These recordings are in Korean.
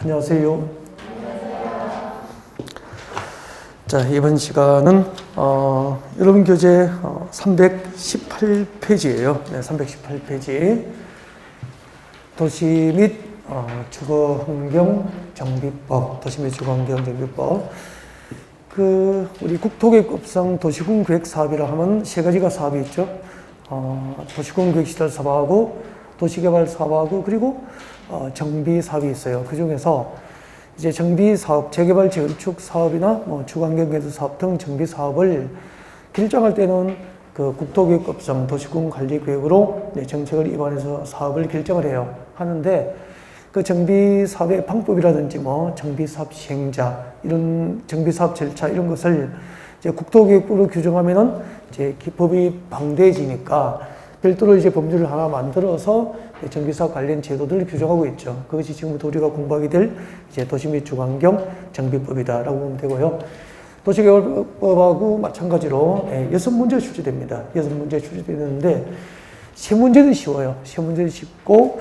안녕하세요. 자, 이번 시간은 여러분 교재 318페이지예요. 네, 318페이지. 도시 및 주거환경 정비법, 도시 및 주거환경 정비법. 우리 국토계획법상 도시군 계획 사업이라 하면 세 가지가 사업이 있죠. 도시군 계획 시설 사업하고 도시개발 사업하고 그리고 정비 사업이 있어요. 그 중에서 이제 정비 사업, 재개발 재건축 사업이나 주거환경 개선 사업 등 정비 사업을 결정할 때는 그 국토계획법상 도시군 관리 계획으로 정책을 입안해서 사업을 결정을 해요. 하는데 그 정비 사업의 방법이라든지 정비 사업 시행자, 이런 정비 사업 절차 이런 것을 이제 국토계획부로 규정하면은 이제 법이 방대해지니까 별도로 이제 법률을 하나 만들어서 정비사업 관련 제도들을 규정하고 있죠. 그것이 지금부터 우리가 공부하게 될 이제 도시 및 주거환경 정비법이다라고 보면 되고요. 도시개발법하고 마찬가지로 6문제 출제됩니다. 6문제 출제되는데 3문제는 쉬워요. 3문제는 쉽고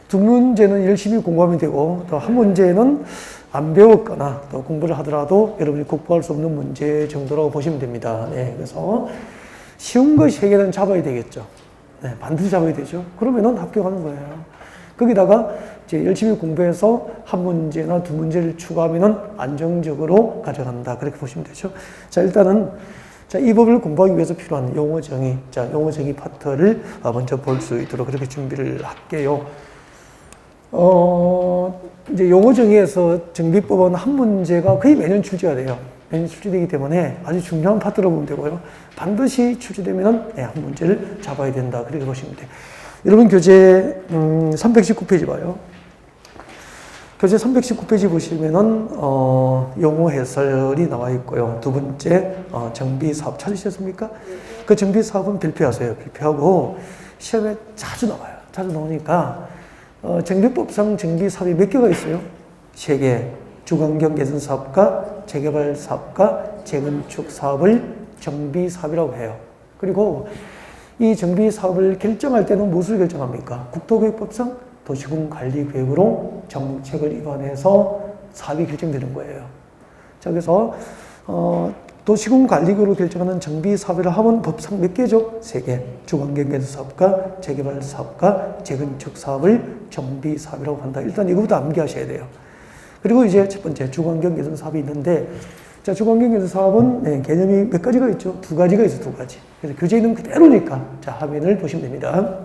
2문제는 열심히 공부하면 되고 또 1문제는 안 배웠거나 또 공부를 하더라도 여러분이 극복할 수 없는 문제 정도라고 보시면 됩니다. 그래서 쉬운 거 3개는 잡아야 되겠죠. 반드시 잡아야 되죠. 그러면은 합격하는 거예요. 거기다가 이제 열심히 공부해서 1문제나 2문제를 추가하면은 안정적으로 가져간다. 그렇게 보시면 되죠. 자, 일단은 이 법을 공부하기 위해서 필요한 용어 정의, 용어 정의 파트를 먼저 볼 수 있도록 그렇게 준비를 할게요. 이제 용어 정의에서 정비법은 1문제가 거의 매년 출제가 돼요. 매년 출제되기 때문에 아주 중요한 파트로 보면 되고요. 반드시 출제되면 1문제를 잡아야 된다. 그렇게 보시면 돼요. 여러분 교재 319페이지 봐요. 교재 319페이지 보시면은 용어 해설이 나와 있고요. 2번째 정비 사업 찾으셨습니까? 그 정비 사업은 발표하세요. 발표하고 시험에 자주 나와요. 자주 나오니까 정비법상 정비 사업이 몇 개가 있어요? 3개. 주거환경 개선 사업과 재개발 사업과 재건축 사업을 정비 사업이라고 해요. 그리고 이 정비 사업을 결정할 때는 무엇을 결정합니까? 국토계획법상 도시군 관리 계획으로 정책을 입안해서 사업이 결정되는 거예요. 자, 그래서 도시군 관리 계획으로 결정하는 정비 사업이라 하면 법상 몇 개죠? 3개. 주거환경 개선 사업과 재개발 사업과 재건축 사업을 정비 사업이라고 한다. 일단 이거부터 암기하셔야 돼요. 그리고 이제 첫 번째 주거환경 개선 사업이 있는데, 자, 주거환경 개선 사업은 개념이 몇 가지가 있죠? 2가지가 있어요, 2가지. 그래서 교재는 그대로니까, 자, 화면을 보시면 됩니다.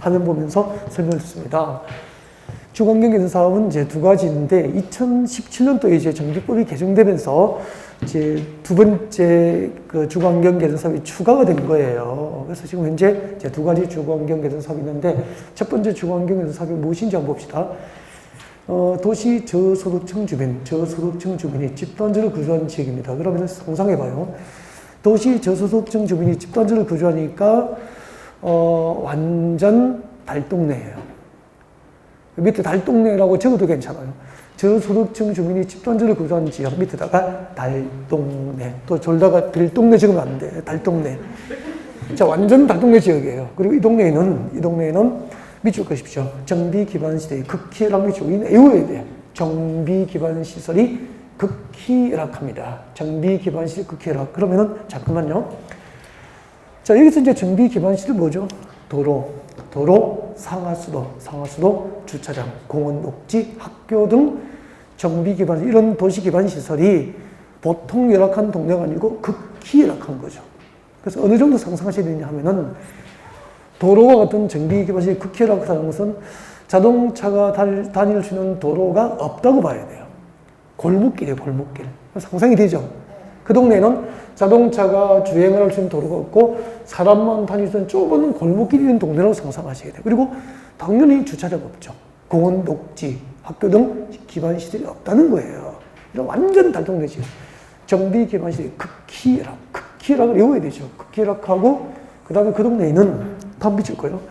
화면 보면서 설명을 듣습니다. 주거환경 개선 사업은 이제 2가지인데, 2017년도에 이제 정비법이 개정되면서 이제 2번째 그 주거환경 개선 사업이 추가가 된 거예요. 그래서 지금 현재 이제 2가지 주거환경 개선 사업이 있는데, 첫 번째 주거환경 개선 사업이 무엇인지 한번 봅시다. 도시 저소득층 주민이 집단지를 거주하는 지역입니다. 그러면 상상해봐요. 도시 저소득층 주민이 집단지를 거주하니까 완전 달동네예요. 밑에 달동네라고 적어도 괜찮아요. 저소득층 주민이 집단지를 거주하는 지역 밑에다가 달동네. 또 졸다가 별동네 적으면 안 돼. 달동네. 자, 완전 달동네 지역이에요. 그리고 이 동네에는 밑줄 것이십시오. 정비 기반 시대의 극히 열악이죠. 외워야 돼요. 정비 기반 시설이 극히 열악합니다. 정비 기반 시설이 극히 열악. 그러면은, 잠깐만요. 자, 여기서 이제 정비 기반 시설 뭐죠? 도로, 상하수도, 주차장, 공원, 녹지, 학교 등 정비 기반, 이런 도시 기반 시설이 보통 열악한 동네가 아니고 극히 열악한 거죠. 그래서 어느 정도 상상하셔야 되냐 하면은, 도로와 같은 정비 기반이 극히 열악하다는 것은 자동차가 다닐 수 있는 도로가 없다고 봐야 돼요. 골목길이에요, 골목길. 상상이 되죠? 그 동네에는 자동차가 주행을 할 수 있는 도로가 없고 사람만 다닐 수 있는 좁은 골목길이 있는 동네라고 상상하셔야 돼요. 그리고 당연히 주차장 없죠. 공원, 녹지, 학교 등 기반 시설이 없다는 거예요. 이런 완전 달동네지. 정비 기반 시설이 극히 열악을 외워야 되죠. 극히 열악하고 그 다음에 그 동네에는 다음 밑줄 거예요.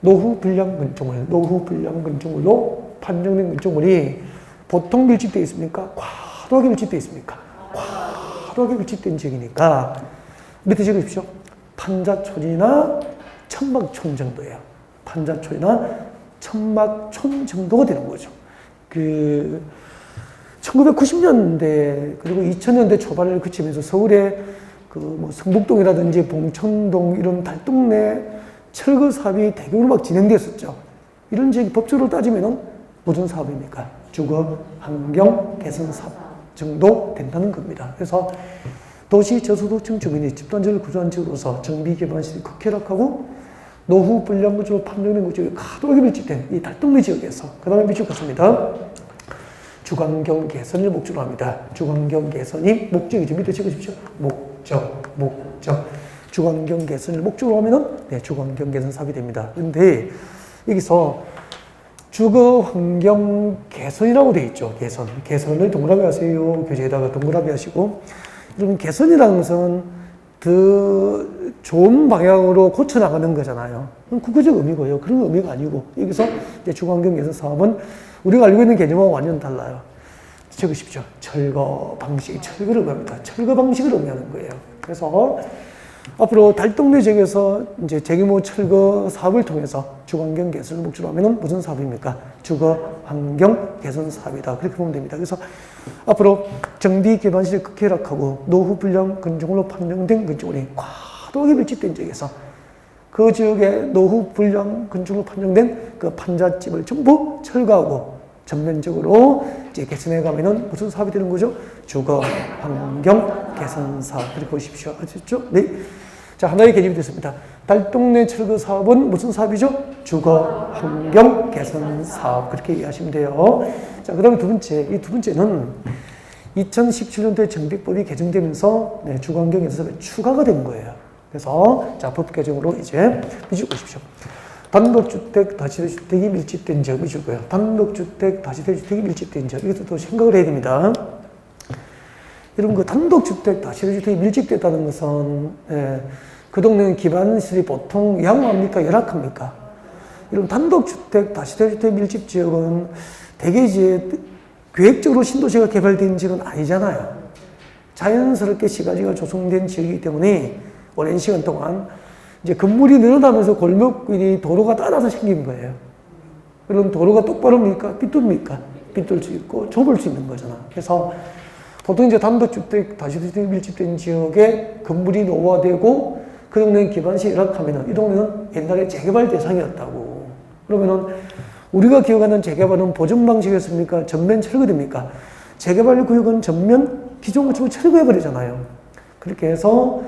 노후 불량 건축물로 판정된 건축물이 보통 밀집되어 있습니까? 과도하게 밀집되어 있습니까? 과도하게 밀집된 지역이니까 밑에 적으십시오. 판자촌이나 천막촌 정도예요. 판자촌이나 천막촌 정도가 되는 거죠. 그 1990년대 그리고 2000년대 초반을 그치면서 서울에 그 뭐 성북동이라든지 봉천동 이런 달동네 철거 사업이 대규모로 막 진행됐었죠. 이런 지역이 법적으로 따지면은 무슨 사업입니까? 주거 환경 개선 사업 정도 된다는 겁니다. 그래서 도시 저소득층 주민이 집단지를 구조한 지역으로서 정비 기반 시설이 극혈락하고 노후 불량 구조 판정된 구조에 가도하게 밀집된 이 달동네 지역에서 그 다음에 밀집했습니다. 주거환경 개선을 목적으로 합니다. 주거환경 개선이 목적이죠. 밑에 찍으십시오. 목적. 주거환경 개선을 목적으로 하면은 네, 주거환경 개선 사업이 됩니다. 그런데 여기서 주거환경 개선이라고 되어 있죠. 개선을 동그라미 하세요. 교재에다가 동그라미 하시고. 여러분, 개선이라는 것은 더 좋은 방향으로 고쳐나가는 거잖아요. 그건 국가적 의미고요. 그런 의미가 아니고, 여기서 이제 주거환경 개선 사업은 우리가 알고 있는 개념하고 완전 달라요. 적으십시오. 철거 방식을 의미합니다. 철거 방식을 의미하는 거예요. 그래서 앞으로 달동네 지역에서 이제 재규모 철거 사업을 통해서 주거환경 개선을 목적으로 하면은 무슨 사업입니까? 주거환경 개선 사업이다. 그렇게 보면 됩니다. 그래서 앞으로 정비 기반 시설 극혈락하고 노후 불량 건축물로 판정된 건축물이 과도하게 밀집된 지역에서 그 지역의 노후 불량 건축물로 판정된 그 판잣집을 전부 철거하고 전면적으로 이제 개선해 가면은 무슨 사업이 되는 거죠? 주거 환경 개선 사업. 그렇게 보십시오. 아셨죠? 네. 자, 하나의 개념이 됐습니다. 달동네 철거 사업은 무슨 사업이죠? 주거 환경 개선 사업. 그렇게 이해하시면 돼요. 자, 그다음에 두 번째. 이 두 번째는 2017년도에 정비법이 개정되면서 네, 주거 환경 개선 사업에 추가가 된 거예요. 그래서 자, 법 개정으로 이제 미줄 보십시오. 단독주택, 다시대주택이 밀집된 지역이 주고요. 단독주택, 다시대주택이 밀집된 지역. 이것도 또 생각을 해야 됩니다. 여러분, 그 단독주택, 다시대주택이 밀집됐다는 것은, 그 동네는 기반시설이 보통 양호합니까? 열악합니까? 여러분, 단독주택, 다시대주택 밀집 지역은 대개 이제 계획적으로 신도시가 개발된 지역은 아니잖아요. 자연스럽게 시가지가 조성된 지역이기 때문에 오랜 시간 동안 이제 건물이 늘어나면서 골목길이 도로가 따라서 생긴 거예요. 그럼 도로가 똑바로입니까? 삐뚤입니까? 삐뚤 수 있고 좁을 수 있는 거잖아. 그래서 보통 이제 단독주택, 다시주택 밀집된 지역에 건물이 노후화되고 그 동네는 기반시 열악하면은 이 동네는 옛날에 재개발 대상이었다고. 그러면은 우리가 기억하는 재개발은 보존 방식이었습니까? 전면 철거됩니까? 재개발 구역은 전면 기존 건축을 철거해버리잖아요. 그렇게 해서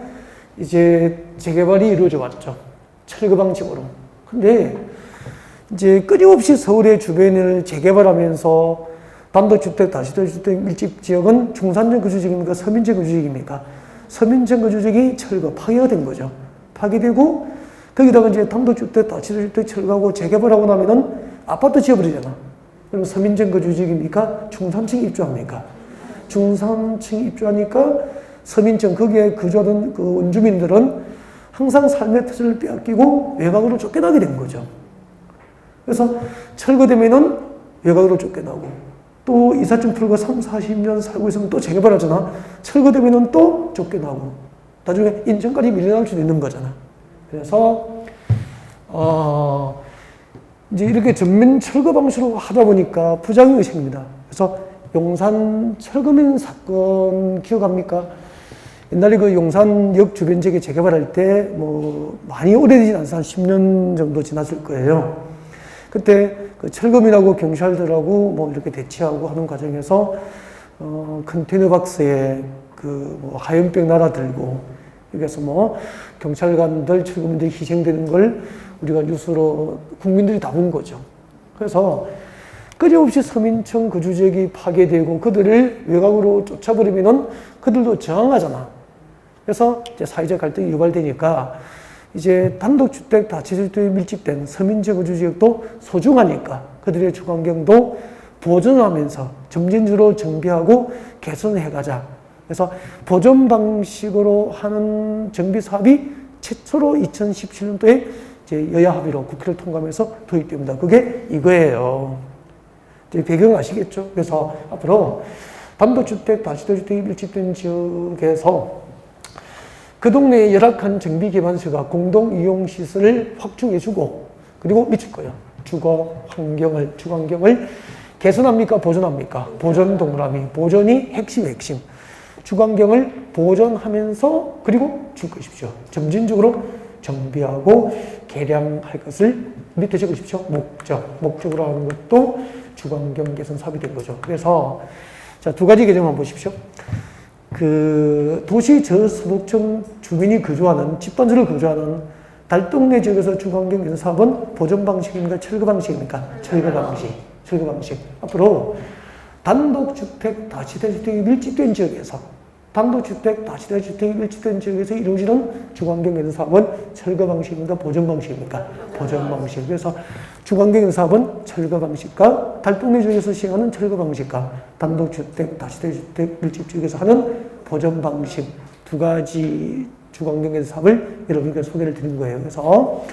이제 재개발이 이루어져 왔죠. 철거 방식으로. 근데 이제 끊임없이 서울의 주변을 재개발하면서 단독주택, 다시대주택 밀집 지역은 중산층 거주지역입니까? 서민층 거주지역입니까? 서민층 거주지역이 철거, 파괴가 된 거죠. 파괴되고 거기다가 이제 단독주택, 다시대주택 철거하고 재개발하고 나면은 아파트 지어버리잖아. 그럼 서민층 거주지역입니까? 중산층 입주합니까? 중산층 입주하니까 서민층, 거기에 거주하던 그 원주민들은 항상 삶의 터전을 빼앗기고 외곽으로 쫓겨나게 된 거죠. 그래서 철거되면은 외곽으로 쫓겨나고 또 이삿짐 풀고 3, 40년 살고 있으면 또 재개발하잖아. 철거되면은 또 쫓겨나고 나중에 인천까지 밀려날 수도 있는 거잖아. 그래서 이제 이렇게 전면 철거 방식으로 하다 보니까 부작용이 생깁니다. 그래서 용산 철거민 사건 기억합니까? 옛날에 그 용산역 주변 지역에 재개발할 때 뭐 많이 오래되진 않아서 한 10년 정도 지났을 거예요. 그때 그 철거민하고 경찰들하고 뭐 이렇게 대치하고 하는 과정에서 컨테이너 박스에 그 뭐 하얀병 날아들고 여기서 뭐 경찰관들, 철거민들이 희생되는 걸 우리가 뉴스로 국민들이 다 본 거죠. 그래서 끊임없이 서민층 거주지역이 파괴되고 그들을 외곽으로 쫓아버리면은 그들도 저항하잖아. 그래서 이제 사회적 갈등이 유발되니까 이제 단독주택, 다시주택에 밀집된 서민층 거주지역도 소중하니까 그들의 주거환경도 보존하면서 점진적으로 정비하고 개선해가자. 그래서 보존 방식으로 하는 정비 사업이 최초로 2017년도에 이제 여야 합의로 국회를 통과하면서 도입됩니다. 그게 이거예요. 이제 배경 아시겠죠? 그래서 앞으로 단독주택, 다시대주택이 밀집된 지역에서 그 동네의 열악한 정비 기반시설과 공동 이용 시설을 확충해주고 그리고 미칠 거예요. 주거 환경을 개선합니까? 보존합니까? 보존 동그라미. 보존이 핵심. 주관경을 보존하면서 그리고 줄 것이죠. 점진적으로 정비하고 개량할 것을 밑에 적으십시오. 목적으로 하는 것도 주관경 개선 사업이 된 거죠. 그래서 자, 두 가지 개념 한번 보십시오. 그 도시 저소득층 주민이 거주하는 집단지를 거주하는 달동네 지역에서 주관경 개선 사업은 보존 방식입니까? 철거 방식입니까? 철거 방식. 앞으로 단독주택, 다시다주택이 밀집된 지역에서 이루어지는 주관경 개선 사업은 철거 방식입니까? 보존 방식입니까? 보존 방식. 그래서 주관경 개선 사업은 철거 방식과 달동네 지역에서 시행하는 철거 방식과 단독주택, 다시다주택 밀집 지역에서 하는 보존 방식 두 가지 주관경 개선 사업을 여러분께 소개를 드린 거예요. 그래서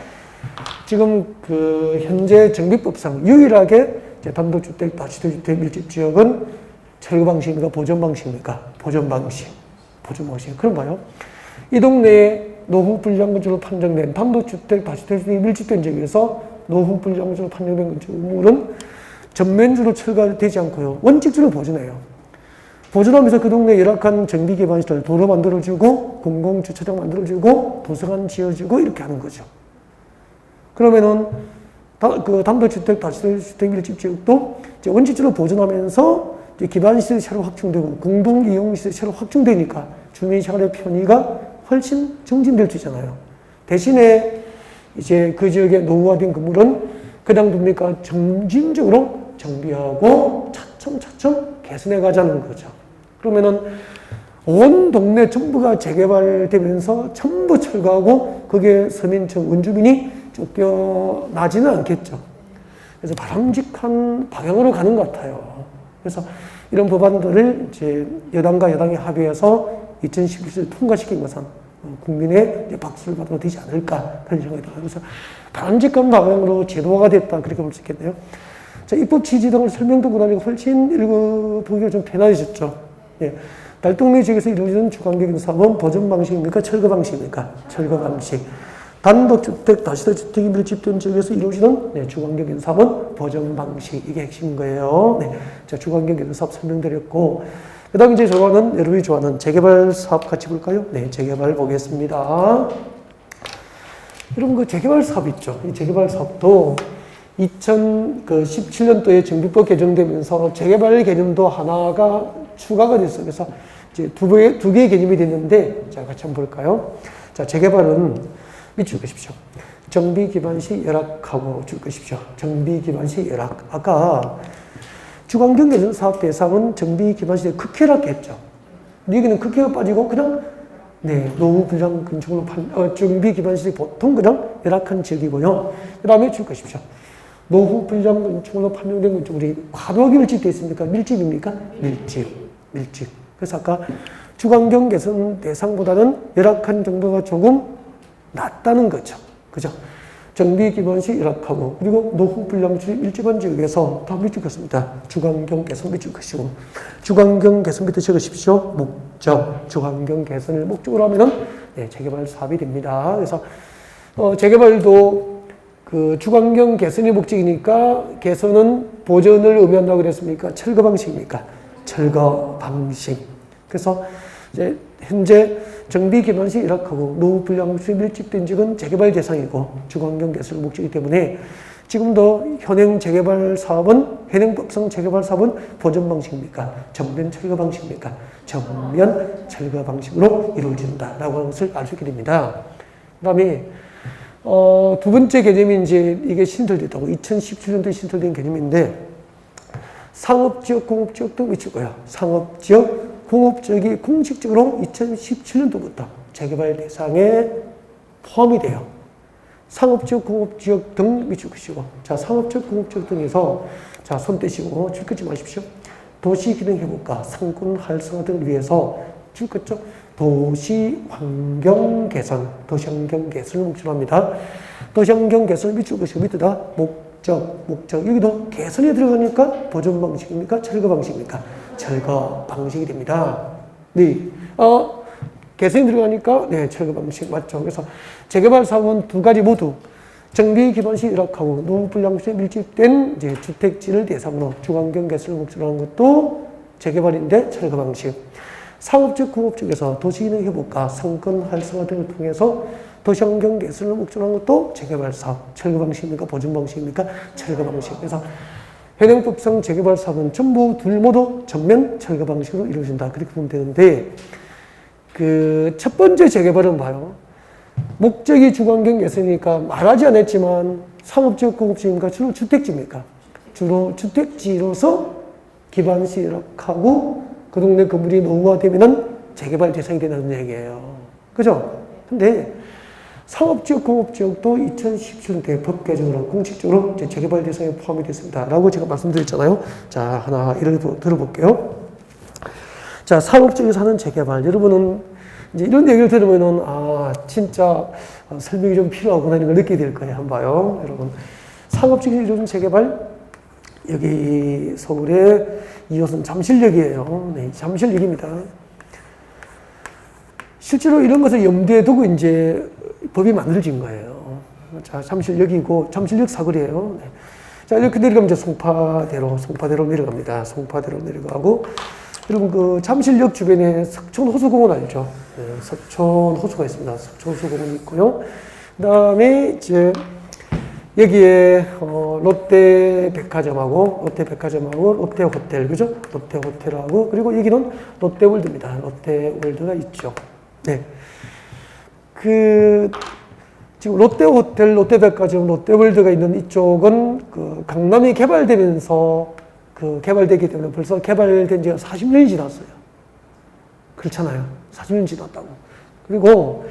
지금 그 현재 정비법상 유일하게 단독주택, 다시다주택 밀집 지역은 철거 방식입니까? 보존 방식입니까? 보존 방식. 그럼 봐요. 이 동네에 노후 불량 건축으로 판정된 단독주택, 다시다주택 밀집된 지역에서 노후 불량 건축으로 판정된 건축물은 전면적으로 철거되지 않고요. 원칙적으로 보존해요. 보존하면서 그 동네에 열악한 정비 기반 시설, 도로 만들어주고, 공공주차장 만들어주고, 도서관 지어주고, 이렇게 하는 거죠. 그러면은, 그 단독주택, 다시다주택 밀집 지역도 원칙적으로 보존하면서 기반시설이 새로 확충되고, 공동이용시설이 새로 확충되니까 주민생활의 편의가 훨씬 증진될 수 있잖아요. 대신에 이제 그 지역의 노후화된 건물은 그냥 둡니까? 점진적으로 정비하고 차츰 개선해 가자는 거죠. 그러면은 온 동네 전부가 재개발되면서 전부 철거하고 거기에 서민층, 원주민이 쫓겨나지는 않겠죠. 그래서 바람직한 방향으로 가는 것 같아요. 그래서 이런 법안들을 이제 여당과 여당이 합의해서 2017년 통과시킨 것은 국민의 박수를 받아도 되지 않을까 그런 생각이 들어요. 그래서 바람직한 방향으로 제도화가 됐다 그렇게 볼 수 있겠네요. 자, 입법 취지 등을 설명듣고 나니까 훨씬 읽어보기가 좀 편안해졌죠. 예. 달동네 지역에서 이루어지는 주관경 사업은 보존 방식입니까? 철거 방식입니까? 철거 방식. 단독주택, 다시다주택이 밀집된 지역에서 이루어지는 주관경 사업은 보존 방식. 이게 핵심인 거예요. 네. 자, 주관경 사업 설명드렸고, 그 다음에 이제 여러분이 좋아하는 재개발 사업 같이 볼까요? 네, 재개발 보겠습니다. 여러분, 그 재개발 사업 있죠? 이 재개발 사업도 2017년도에 정비법 개정되면서 재개발 개념도 하나가 추가가 됐어요. 그래서 이제 두 개의 개념이 됐는데, 자, 같이 한번 볼까요? 자, 재개발은 밑줄 그십시오. 정비 기반 시 열악하고 줄 것이죠. 정비 기반 시 열악. 아까 주관경 개선 사업 대상은 정비 기반 시에 극혈락했죠. 여기는 극혈가 빠지고 그냥 노후 불량 건축으로 정비 기반 시 보통 그냥 열악한 지역이고요. 그 다음에 줄 것이죠. 노후 불량 건축으로 판명된 건축물이 과도하게 밀집되어 있습니까? 밀집입니까? 밀집. 그래서 아까 주관경 개선 대상보다는 열악한 정도가 조금 낮다는 거죠. 그죠? 정비 기반 시 열악하고, 그리고 노후 불량주의 밀집한 지역에서 다 밑줄 긋습니다. 주관경 개선 밑줄 긋시고, 주관경 개선 밑에 적으십시오. 목적, 주관경 개선을 목적으로 하면은, 재개발 사업이 됩니다. 그래서, 재개발도 그 주관경 개선이 목적이니까 개선은 보존을 의미한다고 그랬습니까? 철거 방식입니까? 철거 방식. 그래서 이제 현재 정비 기반 시 열악하고 노후 불량주의 밀집된 지역은 재개발 대상이고 주관경 개선을 목적이기 때문에 지금도 현행 재개발 사업은 현행법상 재개발 사업은 보존 방식입니까? 전면 철거 방식입니까? 전면 철거 방식으로 이루어진다라고 하는 것을 알 수 있게 됩니다. 그다음에 두 번째 개념이 이제 이게 신설됐다고 2017년도에 신설된 개념인데 상업지역, 공업지역 등 위치고요. 상업지역, 공업지역이 공식적으로 2017년도부터 재개발 대상에 포함이 돼요. 상업지역, 공업지역 등 밑줄 긋시고, 자, 상업지역, 공업지역 등에서, 자, 손 떼시고, 줄 긋지 마십시오. 도시 기능 회복과 상권 활성화 등을 위해서 줄 긋죠. 도시 환경 개선, 도시 환경 개선을 목적으로 합니다. 도시 환경 개선을 밑줄 긋시고, 밑에다 목적. 여기도 개선에 들어가니까 보존 방식입니까? 철거 방식입니까? 철거 방식이 됩니다. 네. 개선이 들어가니까, 철거 방식 맞죠. 그래서 재개발 사업은 두 가지 모두 정비 기반시 열악하고 노후 불량수에 밀집된 이제 주택지를 대상으로 주환경 개선을 목적으로 하는 것도 재개발인데 철거 방식. 상업적, 공업적에서 도시기능 회복과 상권 활성화 등을 통해서 도시환경 개선을 목적으로 하는 것도 재개발 사업. 철거 방식입니까? 보증 방식입니까? 철거 방식. 그래서 현행법상 재개발 사업은 전부 둘 모두 전면 철거 방식으로 이루어진다. 그렇게 보면 되는데, 그 첫 번째 재개발은 봐요. 목적이 주거환경 개선이니까 말하지 않았지만 상업적, 공업적입니까? 주로 주택지입니까? 주로 주택지로서 기반시 열악하고 그 동네 건물이 노후화되면은 재개발 대상이 된다는 얘기예요. 그죠? 근데 상업지역, 공업지역도 2017년도에 법 개정으로 공식적으로 이제 재개발 대상에 포함이 됐습니다. 라고 제가 말씀드렸잖아요. 자, 하나 예를 들어볼게요. 자, 상업지역에서 하는 재개발. 여러분은 이제 이런 얘기를 들으면은, 아, 진짜 설명이 좀 필요하구나 이런 걸 느끼게 될 거예요. 한번 봐요. 여러분. 상업지역에서 이루어진 재개발. 여기 서울의 2호선 잠실역이에요. 네, 잠실역입니다. 실제로 이런 것을 염두에 두고 이제 법이 만들어진 거예요. 자, 잠실역이고, 잠실역 사거리예요. 네. 자, 이렇게 내려가면 이제 송파대로 내려갑니다. 송파대로 내려가고, 여러분 그 잠실역 주변에 석촌호수공원 알죠? 네, 석촌호수가 있습니다. 석촌호수공원이 있고요. 그 다음에 이제 여기에 롯데백화점하고 롯데호텔, 그죠? 롯데호텔하고, 그리고 여기는 롯데월드입니다. 롯데월드가 있죠. 네. 지금 롯데호텔, 롯데백화점, 롯데월드가 있는 이쪽은 그 강남이 개발되면서 개발되기 때문에 벌써 개발된 지가 40년이 지났어요. 그렇잖아요. 40년 지났다고. 그리고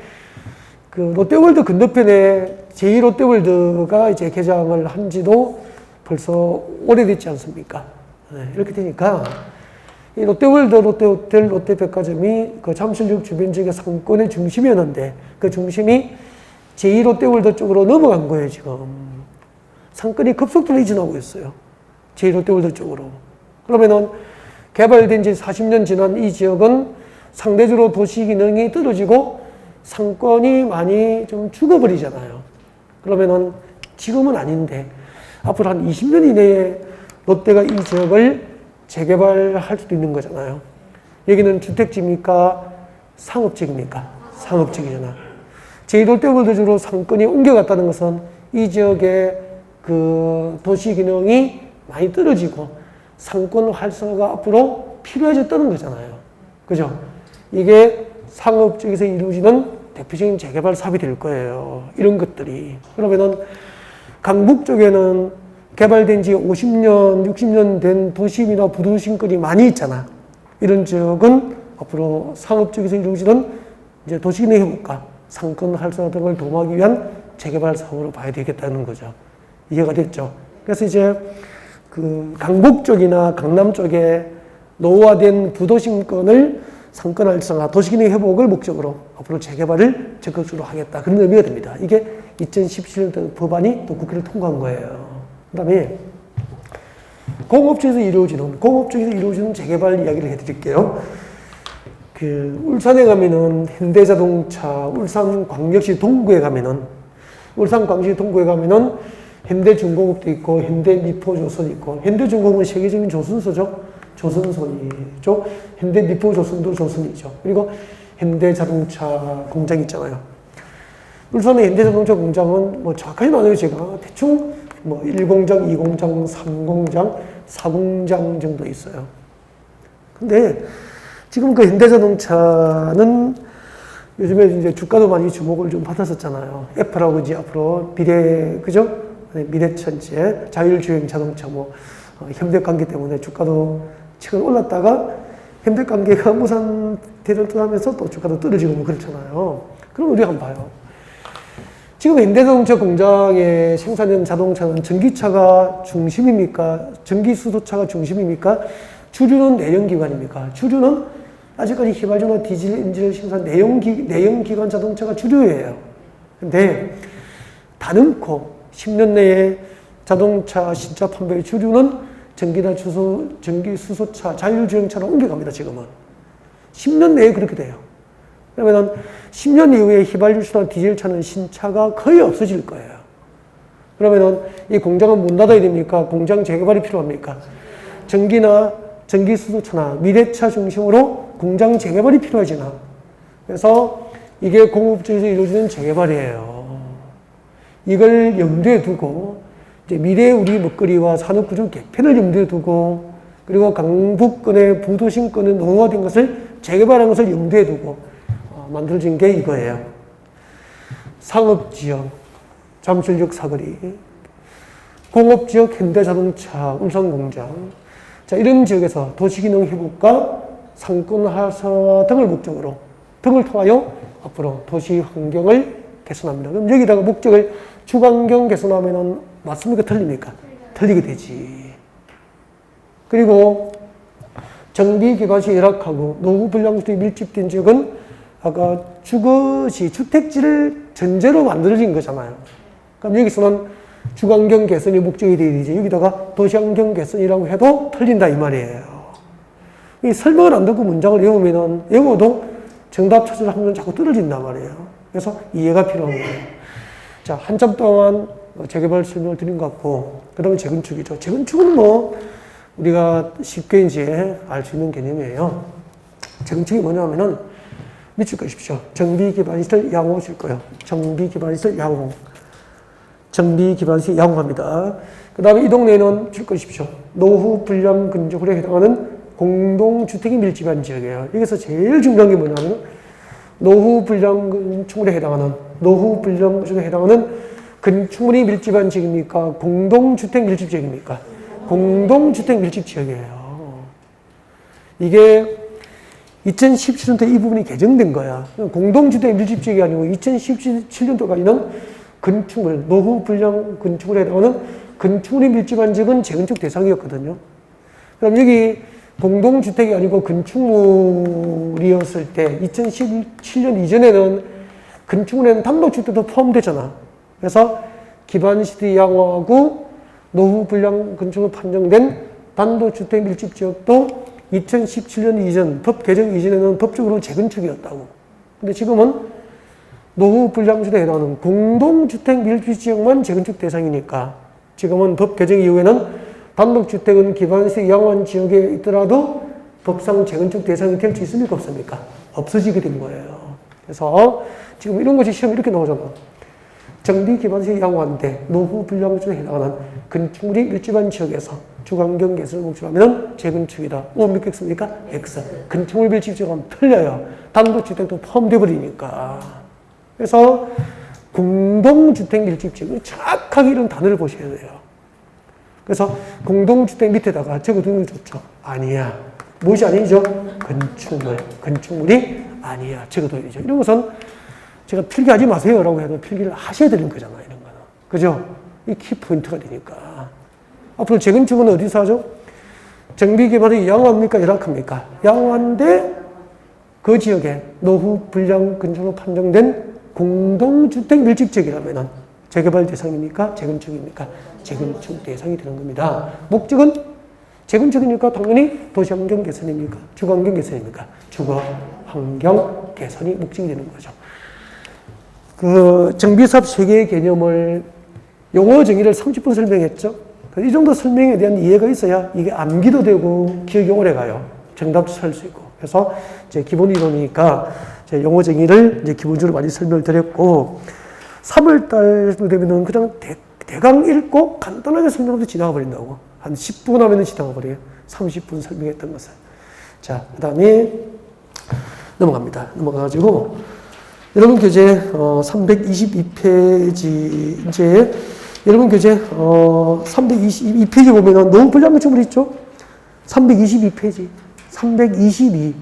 그 롯데월드 건너편에 제2롯데월드가 이제 개장을 한 지도 벌써 오래됐지 않습니까? 네, 이렇게 되니까 이 롯데월드, 롯데호텔, 롯데백화점이 그 잠실역 주변 지역의 상권의 중심이었는데 그 중심이 제2롯데월드 쪽으로 넘어간 거예요, 지금. 상권이 급속도로 이전하고 있어요. 제2롯데월드 쪽으로. 그러면은 개발된 지 40년 지난 이 지역은 상대적으로 도시 기능이 떨어지고 상권이 많이 좀 죽어버리잖아요. 그러면은 지금은 아닌데 앞으로 한 20년 이내에 롯데가 이 지역을 재개발할 수도 있는 거잖아요. 여기는 주택지입니까? 상업지입니까? 상업지이잖아. 제2롯데월드적으로 상권이 옮겨갔다는 것은 이 지역의 그 도시 기능이 많이 떨어지고 상권 활성화가 앞으로 필요해졌다는 거잖아요. 그죠? 이게 상업적에서 이루어지는 대표적인 재개발 사업이 될 거예요. 이런 것들이. 그러면은 강북 쪽에는 개발된 지 50년, 60년 된 도심이나 부도심권이 많이 있잖아. 이런 지역은 앞으로 상업적에서 이루어지는 이제 도시기능 회복과 상권 활성화 등을 도모하기 위한 재개발 사업으로 봐야 되겠다는 거죠. 이해가 됐죠? 그래서 이제 그 강북 쪽이나 강남 쪽에 노후화된 부도심권을 상권 활성화, 도시기능 회복을 목적으로 앞으로 재개발을 적극적으로 하겠다. 그런 의미가 됩니다. 이게 2017년 법안이 또 국회를 통과한 거예요. 그 다음에 공업지에서 이루어지는 재개발 이야기를 해드릴게요. 그 울산에 가면은 현대자동차, 울산광역시 동구에 가면은 현대중공업도 있고 현대미포조선이 있고, 현대중공업은 세계적인 조선소죠. 조선소이죠. 현대미포조선도 조선이죠. 그리고 현대자동차 공장이 있잖아요. 울산의 현대자동차 공장은 뭐 정확하지는 않아요. 제가 대충 뭐 1공장, 2공장, 3공장, 4공장 정도 있어요. 근데 지금 그 현대자동차는 요즘에 이제 주가도 많이 주목을 좀 받았었잖아요. 애플하고 이제 앞으로 미래천재, 자율주행 자동차 협력관계 때문에 주가도 최근 올랐다가 협력관계가 무산되는 하면서 또 주가도 떨어지고 그렇잖아요. 그럼 우리 한번 봐요. 지금 현대자동차 공장에 생산된 자동차는 전기차가 중심입니까? 전기수소차가 중심입니까? 주류는 내연기관입니까? 주류는 아직까지 휘발유나 디젤 엔진을 생산 내연기관 자동차가 주류예요. 근데 단언코 10년 내에 자동차 신차 판매의 주류는 전기수소차, 자율주행차로 옮겨갑니다, 지금은. 10년 내에 그렇게 돼요. 그러면 10년 이후에 휘발유차나 디젤차는 신차가 거의 없어질 거예요. 그러면은 이 공장은 문 닫아야 됩니까? 공장 재개발이 필요합니까? 전기나 전기수소차나 미래차 중심으로 공장 재개발이 필요하잖아. 그래서 이게 공업지에서 이루어지는 재개발이에요. 이걸 염두에 두고 이제 미래 우리 먹거리와 산업구조 개편을 염두에 두고 그리고 강북권의 부도심권의 노후화된 것을 재개발한 것을 염두에 두고 만들어진 게 이거예요. 상업지역, 잠실역 사거리, 공업지역 현대자동차, 울산공장. 자, 이런 지역에서 도시기능 회복과 상권 활성화 등을 통하여 앞으로 도시 환경을 개선합니다. 그럼 여기다가 목적을 주환경 개선하면은 맞습니까? 틀립니까? 틀리게 되지. 그리고 정비 기반시 열악하고 노후 불량주택이 밀집된 지역은 아까 주거지, 주택지를 전제로 만들어진 거잖아요. 그럼 여기서는 주환경 개선이 목적이 되지. 여기다가 도시환경 개선이라고 해도 틀린다 이 말이에요. 이 설명을 안 듣고 문장을 외워도 정답 찾으려 하면 자꾸 떨어진단 말이에요. 그래서 이해가 필요한 거예요. 자, 한참 동안 재개발 설명을 드린 것 같고, 그 다음에 재건축이죠. 재건축은 뭐, 우리가 쉽게 이제 알 수 있는 개념이에요. 재건축이 뭐냐면은, 밑줄 그십시오. 정비기반시설 양호실 거예요. 정비기반시설 양호. 정비기반시설 양호합니다. 그 다음에 이 동네에는 줄 것이십시오. 노후 불량 근적으로 해당하는 공동주택이 밀집한 지역이에요. 여기서 제일 중요한 게 뭐냐면 노후 불량 건축물에 해당하는 건축물이 밀집한 지역입니까? 공동주택 밀집 지역입니까? 공동주택 밀집 지역이에요. 이게 2017년도에 이 부분이 개정된 거야. 공동주택 밀집 지역이 아니고 2017년도까지는 건축물, 노후 불량 건축물에 해당하는 건축물이 밀집한 지역은 재건축 대상이었거든요. 그럼 여기 공동주택이 아니고 건축물이었을 때 2017년 이전에는 건축물에는 단독주택도 포함되잖아. 그래서 기반시설이 양호하고 노후 불량 건축으로 판정된 단독주택 밀집지역도 2017년 이전, 법 개정 이전에는 법적으로 재건축이었다고. 근데 지금은 노후 불량시설에 해당하는 공동주택 밀집지역만 재건축 대상이니까 지금은 법 개정 이후에는 단독주택은 기반시설이 양호한 지역에 있더라도 법상 재건축 대상이 될 수 있습니까? 없습니까? 없어지게 된 거예요. 그래서 지금 이런 것이 시험에 이렇게 나오잖아. 정비 기반시설이 양호한데 노후 불량시설에 해당하는 건축물이 밀집한 지역에서 주환경 개선을 목적하면 재건축이다. O 몇 X입니까? X. 건축물 밀집 지역은 틀려요. 단독주택도 포함되어 버리니까. 그래서 공동주택 밀집 지역, 정확하게 이런 단어를 보셔야 돼요. 그래서 공동주택 밑에다가 적어두는 게 좋죠. 아니야. 무엇이 아니죠? 건축물이 아니야. 적어둬야죠. 이런 것은 제가 필기하지 마세요 라고 해도 필기를 하셔야 되는 거잖아요. 이런 거는. 그죠? 이 키포인트가 되니까. 앞으로 재건축은 어디서 하죠? 정비개발이 양호합니까? 열악합니까? 양호한데 그 지역에 노후 불량 건축으로 판정된 공동주택 밀집지역이라면 재개발 대상입니까? 재건축입니까? 재건축 대상이 되는 겁니다. 목적은 재건축이니까 당연히 도시환경 개선입니까? 주거환경 개선입니까? 주거환경 개선이 목적이 되는 거죠. 그 정비사업 3개의 개념을 용어 정의를 30분 설명했죠. 이 정도 설명에 대한 이해가 있어야 이게 암기도 되고 기억이 오래 가요. 정답도 찾을 수 있고. 그래서 이제 기본 이론이니까 용어 정의를 이제 기본적으로 많이 설명을 드렸고 3월달 되면은 그냥 대강 읽고 간단하게 설명하면서 지나가 버린다고. 한 10분 하면은 지나가 버려요. 30분 설명했던 것을. 자, 그 다음에 넘어갑니다. 넘어가가지고 여러분 교재 322페이지 이제 여러분 교재 322페이지 보면은 노후 불량 건축물 있죠? 322페이지 322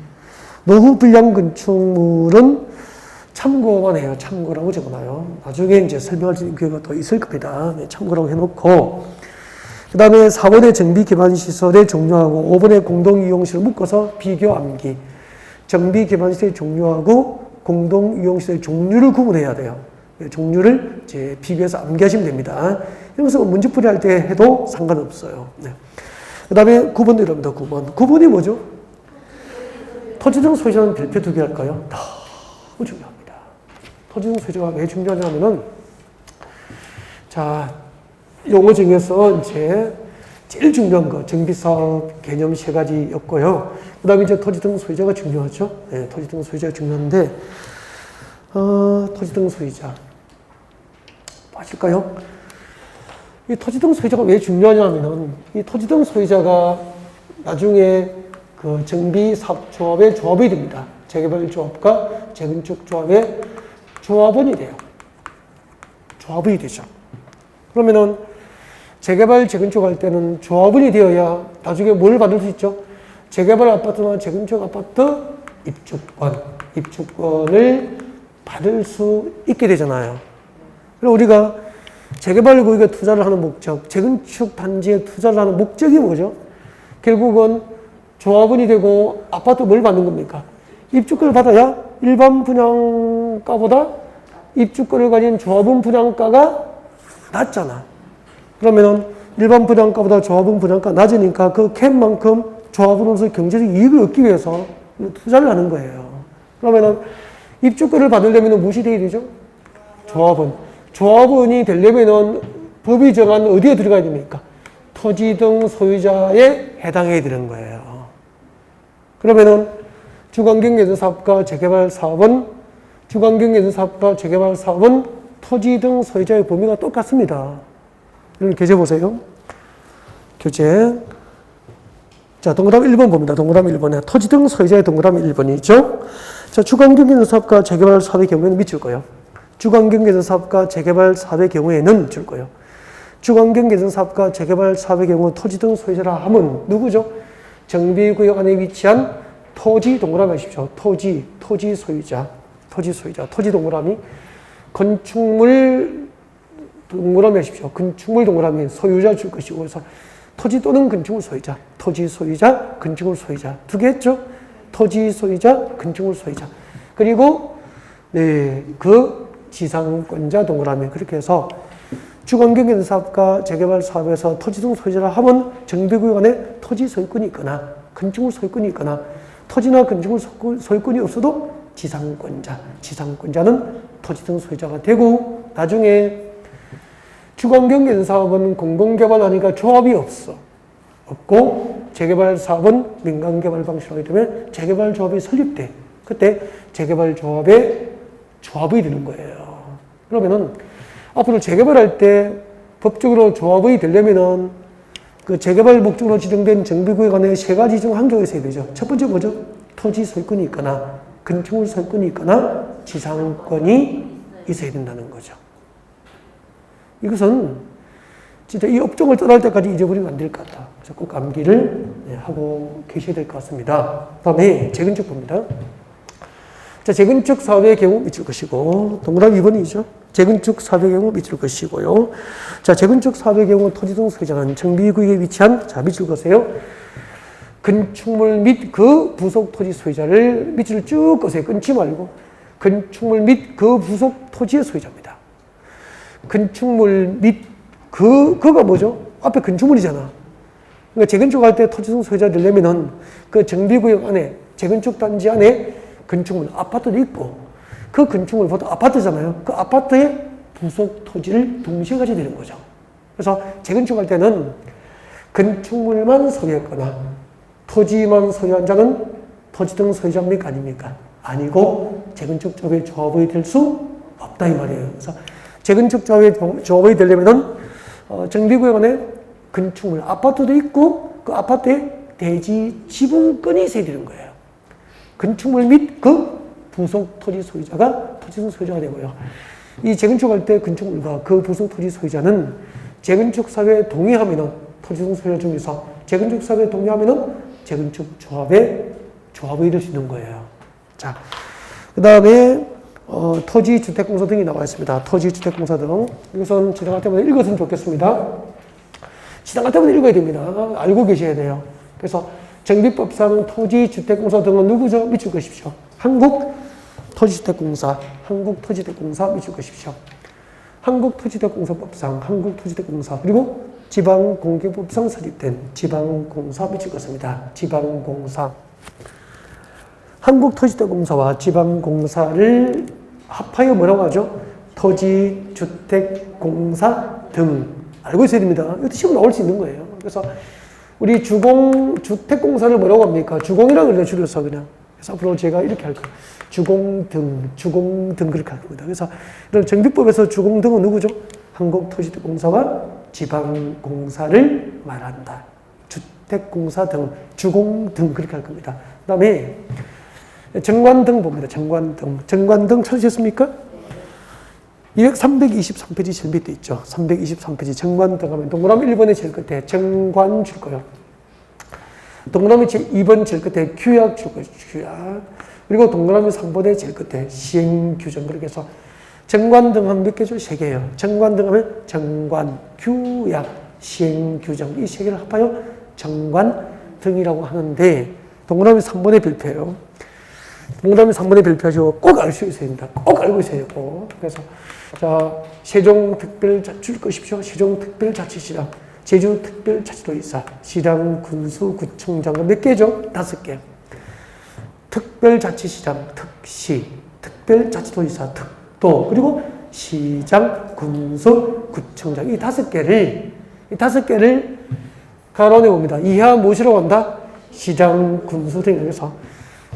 노후 불량 건축물은 참고만 해요. 참고라고 적어놔요. 나중에 이제 설명할 수 있는 기회가 또 있을 겁니다. 네, 참고라고 해놓고 그 다음에 4번의 정비 기반 시설의 종류하고 5번의 공동 이용시설을 묶어서 비교 암기. 정비 기반 시설의 종류하고 공동 이용시설의 종류를 구분해야 돼요. 종류를 이제 비교해서 암기하시면 됩니다. 여기서 문제풀이 할 때 해도 상관없어요. 네. 그 다음에 9번 내려옵니다. 9번. 9번이 뭐죠? 토지등 소유자는 별표 2개 할까요? 너무 중요합니다. 토지등 소유자가 왜 중요하냐면은, 자, 용어 중에서 이제 제일 중요한 거 정비사업 개념 3가지였고요. 그 다음에 이제 토지 등 소유자가 중요하죠. 네, 토지 등 소유자가 중요한데, 토지 등 소유자. 맞을까요? 이 토지 등 소유자가 왜 중요하냐면은, 이 토지 등 소유자가 나중에 그 정비사업조합의 조합이 됩니다. 재개발조합과 재건축조합의 조합원이 돼요. 조합원이 되죠. 그러면은 재개발, 재건축 할 때는 조합원이 되어야 나중에 뭘 받을 수 있죠? 재개발 아파트나 재건축 아파트 입주권을 받을 수 있게 되잖아요. 그리고 우리가 재개발 구역에 투자를 하는 목적, 재건축 단지에 투자를 하는 목적이 뭐죠? 결국은 조합원이 되고 아파트 뭘 받는 겁니까? 입주권을 받아야 일반 분양가보다 입주권을 가진 조합원 분양가가 낮잖아. 그러면은 일반 분양가보다 조합원 분양가 낮으니까 그 캡만큼 조합원으로서 경제적 이익을 얻기 위해서 투자를 하는 거예요. 그러면은 입주권을 받으려면 무엇이 돼야 되죠? 조합원. 조합원이 되려면은 법이 정한 어디에 들어가야 됩니까? 토지 등 소유자에 해당해야 되는 거예요. 그러면은 주거환경개선사업과 재개발 사업은 토지 등 소유자의 범위가 똑같습니다. 여러분 교재 보세요. 교재. 자, 동그라미 1번 봅니다. 동그라미 1번에 토지 등 소유자의 동그라미 1번이죠. 자, 주거환경개선사업과 재개발 사업의 경우에는 밑줄 거예요. 주거환경개선사업과 재개발 사업의 경우에는 줄 거예요. 주거환경개선사업과 재개발 사업의 경우 토지 등 소유자라 하면 누구죠? 정비구역 안에 위치한 토지 동그라미 하십시오. 토지 소유자. 토지 동그라미. 건축물 동그라미 하십시오. 건축물 동그라미 소유자 줄 것이고, 그래서 토지 또는 건축물 소유자. 토지 소유자, 건축물 소유자. 두 개 했죠? 토지 소유자, 건축물 소유자. 그리고, 네, 그 지상권자 동그라미. 그렇게 해서 주거환경개선사업과 재개발 사업에서 토지 등 소유자라 하면 정비구역 안에 토지 소유권이 있거나 건축물 소유권이 있거나 토지나 건축물 소유권이 없어도 지상권자는 토지 등 소유자가 되고, 나중에 주거환경개선사업은 공공개발하니까 조합이 없고, 재개발 사업은 민간개발 방식으로 하기 때문에 재개발 조합이 설립돼. 그때 재개발 조합의 조합이 되는 거예요. 그러면은 앞으로 재개발할 때 법적으로 조합이 되려면은 그 재개발 목적으로 지정된 정비구역 안에 3가지 중 한 개가 있어야 되죠. 첫 번째 뭐죠? 토지 소유권이 있거나 건축물 소유권이 있거나 지상권이 있어야 된다는 거죠. 이것은 진짜 이 업종을 떠날 때까지 잊어버리면 안 될 것 같다. 그래서 꼭 암기를 하고 계셔야 될 것 같습니다. 다음에 재건축 봅니다. 자, 재건축 사업의 경우 밑줄 것이고, 동그라미 2번이죠. 재건축 사업의 경우 밑줄 것이고요. 자, 재건축 사업의 경우 토지 등 소유자는 정비구역에 위치한, 자, 밑줄 거세요. 건축물 및 그 부속 토지 소유자를 밑줄을 쭉 거세요. 끊지 말고. 건축물 및 그 부속 토지의 소유자입니다. 건축물 및 그가 뭐죠? 앞에 건축물이잖아. 그러니까 재건축할 때 토지 등 소유자 되려면은 그 정비구역 안에, 재건축 단지 안에 건축물, 아파트도 있고, 그 건축물보다 아파트잖아요. 그 아파트의 부속 토지를 동시에 가지게 되는 거죠. 그래서 재건축할 때는 건축물만 소유했거나 토지만 소유한 자는 토지 등 소유자입니까? 아닙니까? 아니고 재건축 조합의 조합이 될 수 없다 이 말이에요. 그래서 재건축 조합이 되려면은 정비구역 안에 건축물, 아파트도 있고 그 아파트에 대지 지분권이 있어야 되는 거예요. 건축물 및 그 부속 토지 소유자가 토지 등 소유자가 되고요. 이 재건축할 때 건축물과 그 부속 토지 소유자는 재건축 사업에 동의하면은 토지 등 소유자 중에서 재건축 사업에 동의하면은 재건축 조합이 될 수 있는 거예요. 자, 그 다음에 토지 주택공사 등이 나와 있습니다. 토지 주택공사 등. 이것은 지나갈 때마다 읽었으면 좋겠습니다. 지나갈 때마다 읽어야 됩니다. 알고 계셔야 돼요. 그래서 정비법상 토지주택공사 등은 누구죠? 밑줄 것이십시오. 한국토지주택공사 밑줄 것이십시오. 한국토지주택공사법상 한국토지주택공사, 그리고 지방공개법상 설립된 지방공사 밑줄 것입니다. 지방공사. 한국토지주택공사와 지방공사를 합하여 뭐라고 하죠? 토지주택공사 등 알고 있어야 됩니다. 이것도 시험 나올 수 있는 거예요. 그래서 우리 주택공사를 뭐라고 합니까? 주공이라고 그래요, 줄여서 그냥. 그래서 앞으로 제가 이렇게 할 거예요. 주공등 그렇게 할 겁니다. 그래서 이런 정비법에서 주공등은 누구죠? 한국토지공사와 지방공사를 말한다. 주택공사 등, 주공등 그렇게 할 겁니다. 그 다음에 정관등 봅니다. 정관등 찾으셨습니까? 323페이지 제일 밑에 있죠. 323페이지 정관등 하면 동그라미 1번에 제일 끝에 정관 줄 거예요. 동그라미 2번 제일 끝에 규약 줄 거예요. 규약. 그리고 동그라미 3번에 제일 끝에 시행규정. 그렇게 해서 정관등 하면 몇 개죠? 3개예요. 정관등 하면 정관, 규약, 시행규정. 이 3개를 합하여 정관등이라고 하는데 동그라미 3번의 별표예요. 동그라미 3번의 별표죠. 꼭 알 수 있어야 됩니다. 꼭 알고 있어야 되고. 그래서 자, 세종특별자치 것이십시오. 세종특별자치시장, 제주특별자치도지사, 시장, 군수, 구청장 몇 개죠? 5개. 특별자치시장, 특시, 특별자치도지사, 특도, 그리고 시장, 군수, 구청장 이 5개를 가로내 봅니다. 이하 무엇이라고 한다? 시장, 군수 등에서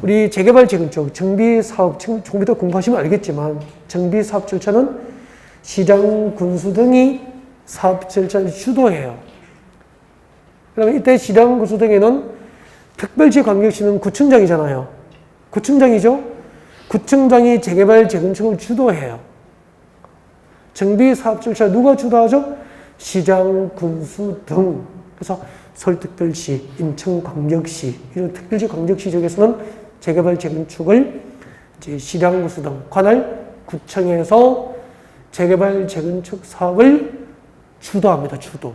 우리 재개발 재건축, 정비사업, 조금 이따 공부하시면 알겠지만 정비사업 절차는 시장, 군수 등이 사업 절차를 주도해요. 그러면 이때 시장, 군수 등에는 특별지방경시는 구청장이잖아요. 구청장이죠? 구청장이 재개발 재건축을 주도해요. 정비사업 절차 누가 주도하죠? 시장, 군수 등. 그래서 서울특별시, 인천광역시 이런 특별시 광역시 지역에서는 재개발 재건축을 이제 시장, 군수 등 관할 구청에서 재개발 재건축 사업을 주도합니다. 주도.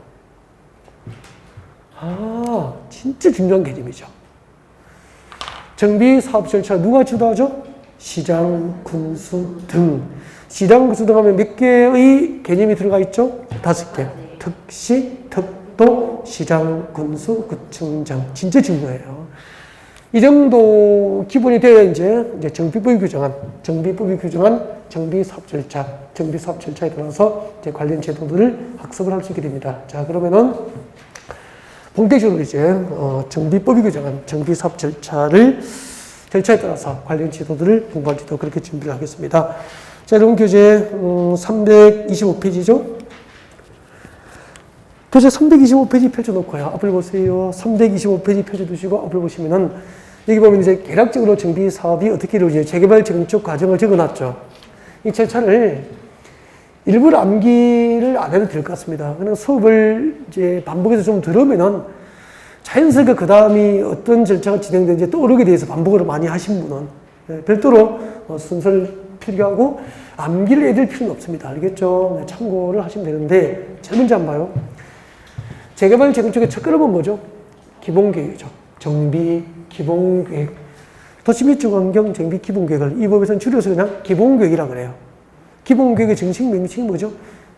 아, 진짜 중요한 개념이죠. 정비 사업 절차 누가 주도하죠? 시장, 군수 등. 시장, 군수 등 하면 몇 개의 개념이 들어가 있죠? 5개. 특시, 특도, 시장, 군수, 구청장. 진짜 중요해요. 이 정도 기본이 돼야 이제 정비법이 규정한 정비사업 절차, 정비사업 절차에 따라서 이제 관련 제도들을 학습을 할 수 있게 됩니다. 자, 그러면은 본격적으로 이제 정비법이 규정한 정비사업 절차에 따라서 관련 제도들을 공부할지도 그렇게 준비를 하겠습니다. 자, 여러분 교재 325페이지죠? 교재 325페이지 펼쳐놓고요. 앞을 보세요. 325페이지 펼쳐두시고 앞을 보시면은 여기 보면 이제 개략적으로 정비 사업이 어떻게 이루어지냐. 재개발 재건축 과정을 적어놨죠. 이 절차를 일부러 암기를 안 해도 될 것 같습니다. 그냥 수업을 이제 반복해서 좀 들으면은 자연스럽게 그 다음이 어떤 절차가 진행되는지 떠오르게 돼서 반복을 많이 하신 분은 별도로 순서를 필기하고 암기를 해야 될 필요는 없습니다. 알겠죠? 참고를 하시면 되는데 제일 먼저 한번 봐요. 재개발 재건축의 첫 걸음은 뭐죠? 기본계획이죠. 정비 기본계획. 도시 및 주거환경 정비 기본계획을 이 법에서는 줄여서 그냥 기본계획이라고 그래요. 기본계획의 정식 명칭이 뭐죠?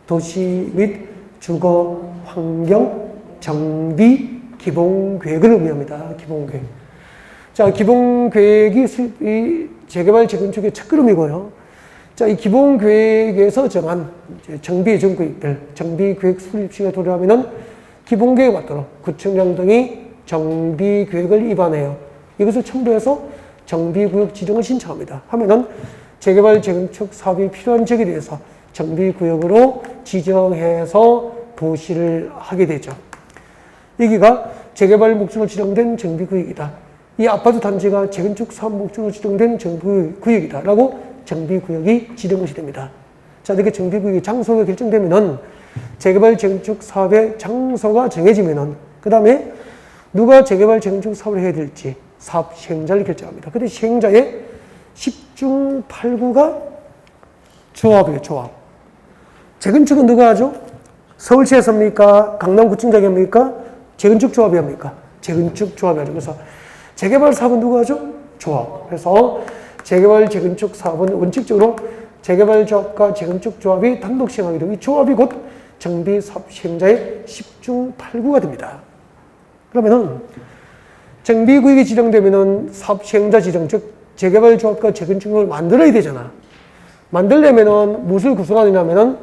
도시 및 주거 환경 정비 기본계획을 의미합니다. 기본계획. 자, 기본계획이 이 재개발 재건축의 첫걸음이고요. 자, 이 기본계획에서 정한 정비 예정 구역들, 정비계획 수립 시기가 도래하면은 기본계획에 맞도록 구청장 등이 정비계획을 입안해요. 이것을 첨부해서 정비구역 지정을 신청합니다. 하면은 재개발 재건축 사업이 필요한 지역에 대해서 정비구역으로 지정해서 도시를 하게 되죠. 여기가 재개발 목적으로 지정된 정비구역이다. 이 아파트 단지가 재건축 사업 목적으로 지정된 정비구역이다. 라고 정비구역이 지정이 됩니다. 자, 이렇게 정비구역의 장소가 결정되면은 재개발 재건축 사업의 장소가 정해지면은 그 다음에 누가 재개발 재건축 사업을 해야 될지 사업 시행자를 결정합니다. 근데 시행자의 10중 8구가 조합이에요. 조합. 재건축은 누가 하죠? 서울시에서 합니까? 강남구청장이 합니까? 재건축 조합이 합니까? 재건축 조합이 하죠. 그래서 재개발 사업은 누가 하죠? 조합. 그래서 재개발 재건축 사업은 원칙적으로 재개발 조합과 재건축 조합이 단독 시행하게 되고 이 조합이 곧 정비 사업 시행자의 10중 8구가 됩니다. 그러면은 정비구역이 지정되면은 사업 시행자 지정, 즉 재개발 조합과 재건축을 만들어야 되잖아. 만들려면은 무엇을 구성하느냐면은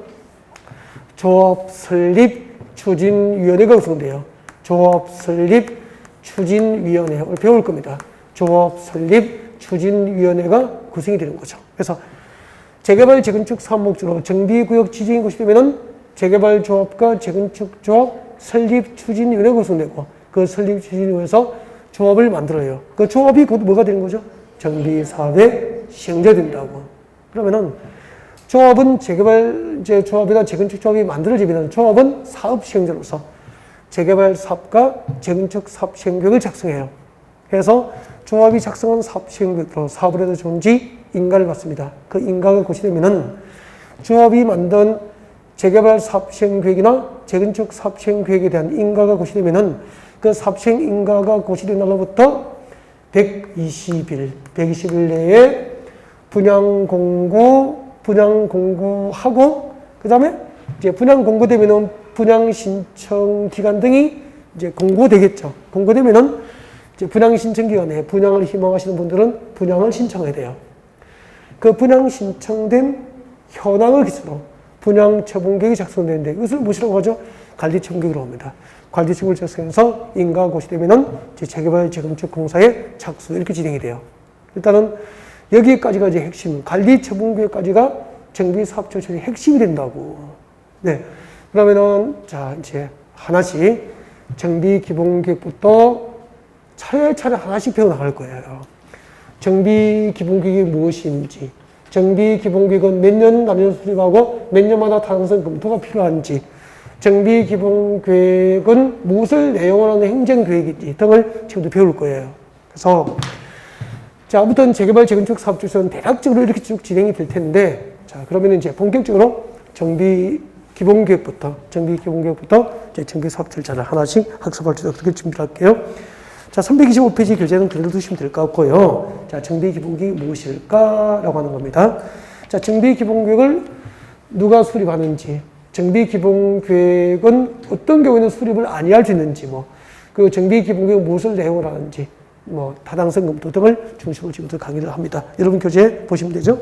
조합 설립 추진위원회가 구성돼요. 조합 설립 추진위원회 오늘 배울 겁니다. 조합 설립 추진위원회가 구성이 되는 거죠. 그래서 재개발 재건축 사업 목적으로 정비구역 지정인 곳이 되면은 재개발조합과 재건축조합 설립 추진위원회가 구성되고 그 설립 추진위원회에서 조합을 만들어요. 그 조합이 곧 뭐가 되는 거죠? 정비사업의 시행자가 된다고. 그러면은 조합은 재개발 조합이나 재건축 조합이 만들어지면 조합은 사업 시행자로서 재개발 사업과 재건축 사업 시행계획을 작성해요. 그래서 조합이 작성한 사업 시행계획으로 사업을 해도 좋은지 인가를 받습니다. 그 인가가 고시되면은 조합이 만든 재개발 사업 시행계획이나 재건축 사업 시행계획에 대한 인가가 고시되면은 그 사업 시행 인가가 고시된 날로부터 120일 내에 분양 공고하고 그 다음에 이제 분양 공고되면은 분양 신청 기간 등이 이제 공고되겠죠. 공고되면은 이제 분양 신청 기간에 분양을 희망하시는 분들은 분양을 신청해야 돼요. 그 분양 신청된 현황을 기초로 분양 처분계획이 작성되는데 이것을 무엇이라고 하죠? 관리 처분계획이라고 합니다. 관리 처분을 작성해서 인가가 고시되면은 이제 재개발 재건축 공사의 착수 이렇게 진행이 돼요. 일단은 여기까지가 이제 핵심, 관리 처분계획까지가 정비 사업 절차의 핵심이 된다고. 네. 그러면은, 자, 이제 하나씩 정비 기본계획부터 차례차례 하나씩 배워나갈 거예요. 정비 기본계획이 무엇인지, 정비 기본계획은 몇 년 나뉘어 수립하고 몇 년마다 타당성 검토가 필요한지, 정비 기본계획은 무엇을 내용으로 하는 행정계획인지 등을 지금도 배울 거예요. 그래서, 자, 아무튼 재개발, 재건축 사업 중에서는 대략적으로 이렇게 쭉 진행이 될 텐데, 자, 그러면 이제 본격적으로 정비 기본계획부터 이제 정비 사업 절차를 하나씩 학습할 수 있도록 그렇게 준비할게요. 자, 325페이지 교재는 그대로 두시면 될 것 같고요. 자, 정비 기본계획이 무엇일까라고 하는 겁니다. 자, 정비 기본계획을 누가 수립하는지, 정비 기본계획은 어떤 경우에는 수립을 아니할 수 있는지, 그 정비 기본계획은 무엇을 내용을 하는지, 타당성 검토 등을 중심으로 지금부터 강의를 합니다. 여러분 교재 보시면 되죠?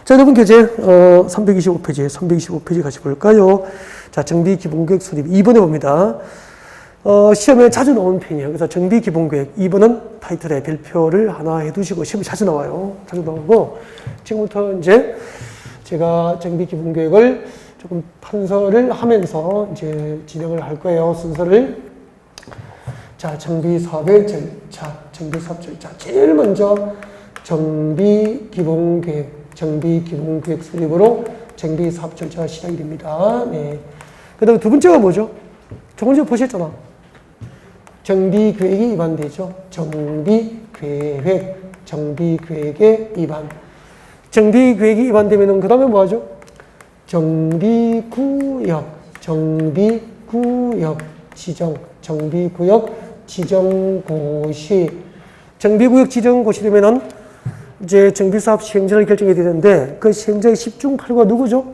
자, 여러분 교재 325페이지 같이 볼까요? 자, 정비 기본계획 수립 2번에 봅니다. 시험에 자주 나오는 편이에요. 그래서 정비 기본계획 2번은 타이틀에 별표를 하나 해두시고 시험에 자주 나와요. 자주 나오고 지금부터 이제 제가 정비 기본계획을 조금 판서를 하면서 이제 진행을 할 거예요. 순서를. 자, 정비 사업의 절차, 정비 사업 절차. 제일 먼저 정비 기본계획 수립으로 정비 사업 절차가 시작이 됩니다. 네. 그 다음에 두 번째가 뭐죠? 두 번째 보셨잖아. 정비 계획이 위반되죠. 정비 계획의 위반. 정비 계획이 위반되면은 그 다음에 뭐 하죠? 정비구역 지정, 정비구역 지정고시. 정비구역 지정고시 되면은 이제 정비사업 시행자를 결정해야 되는데 그 시행자의 10중 8구가 누구죠?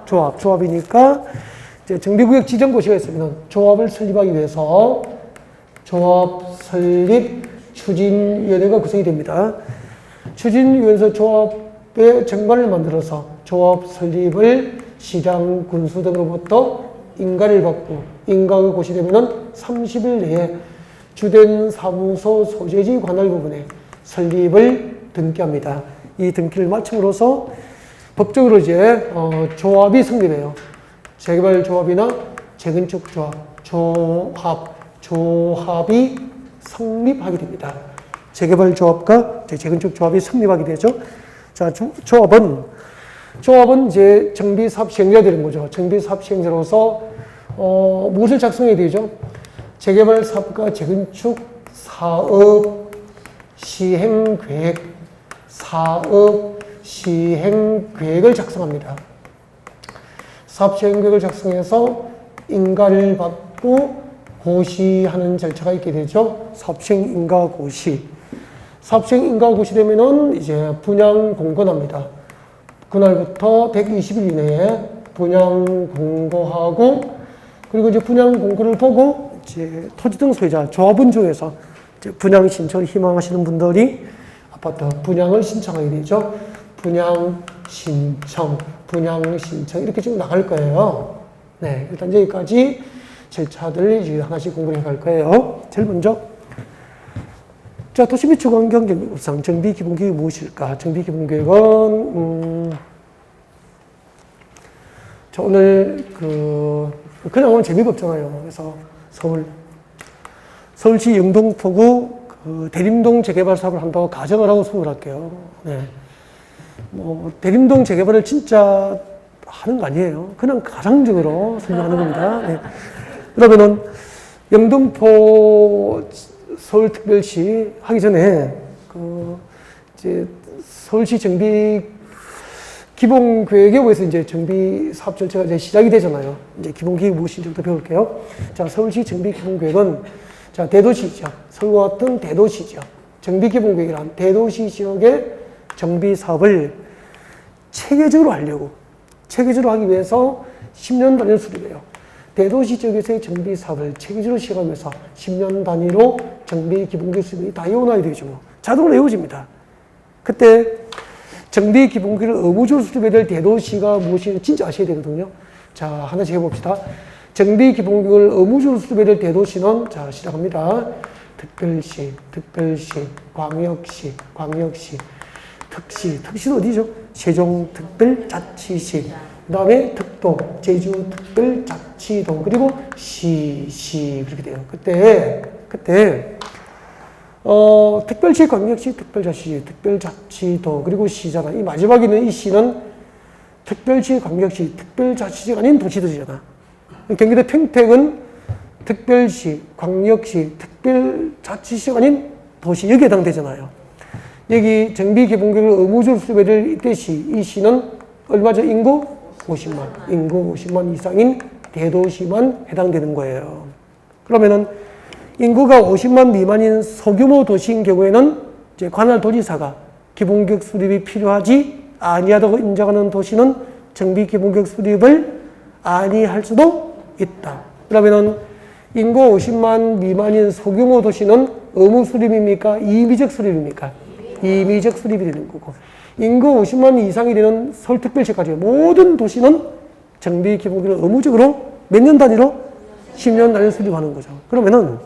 조합이니까 이제 정비구역 지정고시가 있으면 조합을 설립하기 위해서 조합 설립 추진위원회가 구성이 됩니다. 추진위원회에서 조합의 정관을 만들어서 조합 설립을 시장, 군수 등으로부터 인가를 받고 인가가 고시되면 30일 내에 주된 사무소 소재지 관할 부분에 설립을 등기합니다. 이 등기를 마침으로써 법적으로 이제 조합이 성립해요. 재개발 조합이나 재건축 조합이 성립하게 됩니다. 재개발 조합과 재건축 조합이 성립하게 되죠. 자, 조합은 이제 정비 사업 시행자가 되는 거죠. 정비 사업 시행자로서 무엇을 작성해야 되죠? 재개발 사업과 재건축 사업 시행계획을 작성합니다. 사업 시행계획을 작성해서 인가를 받고 고시하는 절차가 있게 되죠. 사업 시행 인가 고시. 사업 시행 인가 고시되면은 이제 분양 공고납니다. 그날부터 120일 이내에 분양 공고하고 그리고 이제 분양 공고를 보고 이제 토지 등 소유자 조합원 중에서 이제 분양 신청을 희망하시는 분들이 아파트 분양을 신청하게 되죠. 분양 신청 이렇게 지금 나갈 거예요. 네, 일단 여기까지 절차들 이제 하나씩 공부를 해갈 거예요. 제일 먼저, 자, 도시 및 주거환경 계획상 정비 기본계획이 무엇일까? 정비 기본계획은, 자, 오늘 그냥 하면 재미가 없잖아요. 그래서 서울시 영등포구 대림동 재개발 사업을 한다고 가정을 하고 수업을 할게요. 네. 뭐, 대림동 재개발을 진짜 하는 거 아니에요. 그냥 가상적으로 설명하는 겁니다. 네. 그러면은, 영등포 서울특별시 하기 전에, 이제 서울시 정비 기본계획에 의해서 이제 정비 사업 절차가 이제 시작이 되잖아요. 이제 기본계획이 무엇인지부터 배울게요. 자, 서울시 정비 기본계획은, 자, 대도시죠. 서울과 같은 대도시죠. 정비 기본계획이란 대도시 지역의 정비 사업을 체계적으로 하려고, 체계적으로 하기 위해서 10년 단위로 수립해요. 대도시 지역에서의 정비 사업을 체계적으로 시행하기 위해서 10년 단위로 정비 기본계획 수립이 다 외워놔야 되죠. 자동으로 외워집니다. 그때 정비 기본계획을 의무적으로 수립해야 될 대도시가 무엇인지 진짜 아셔야 되거든요. 자, 하나씩 해봅시다. 정비 기본계획을 의무적으로 수립해야 될 대도시는, 자, 시작합니다. 특별시, 광역시, 특시는 어디죠? 세종특별자치시, 그 다음에 특도, 제주특별자치도, 그리고 시, 그렇게 돼요. 그때, 특별시, 광역시, 특별자치시, 특별자치도, 그리고 시잖아. 이 마지막에 있는 이 시는 특별시, 광역시, 특별자치시가 아닌 도시들이잖아. 경기도 평택은 특별시, 광역시, 특별자치시가 아닌 도시, 여기에 해당되잖아요. 여기 정비기본계획을 의무적으로 수립해야 될 이때 이 시는 얼마죠? 인구 50만. 인구 50만 이상인 대도시만 해당되는 거예요. 그러면은 인구가 50만 미만인 소규모 도시인 경우에는 이제 관할 도지사가 기본계획 수립이 필요하지 아니하다고 인정하는 도시는 정비기본계획 수립을 아니할 수도 있다. 그러면은 인구 50만 미만인 소규모 도시는 의무 수립입니까? 임의적 수립입니까? 임의적 수립이 되는 거고, 인구 50만 이상이 되는 서울특별시까지 모든 도시는 정비기본계획을 의무적으로 몇 년 단위로? 10년 단위로 수립하는 거죠. 그러면은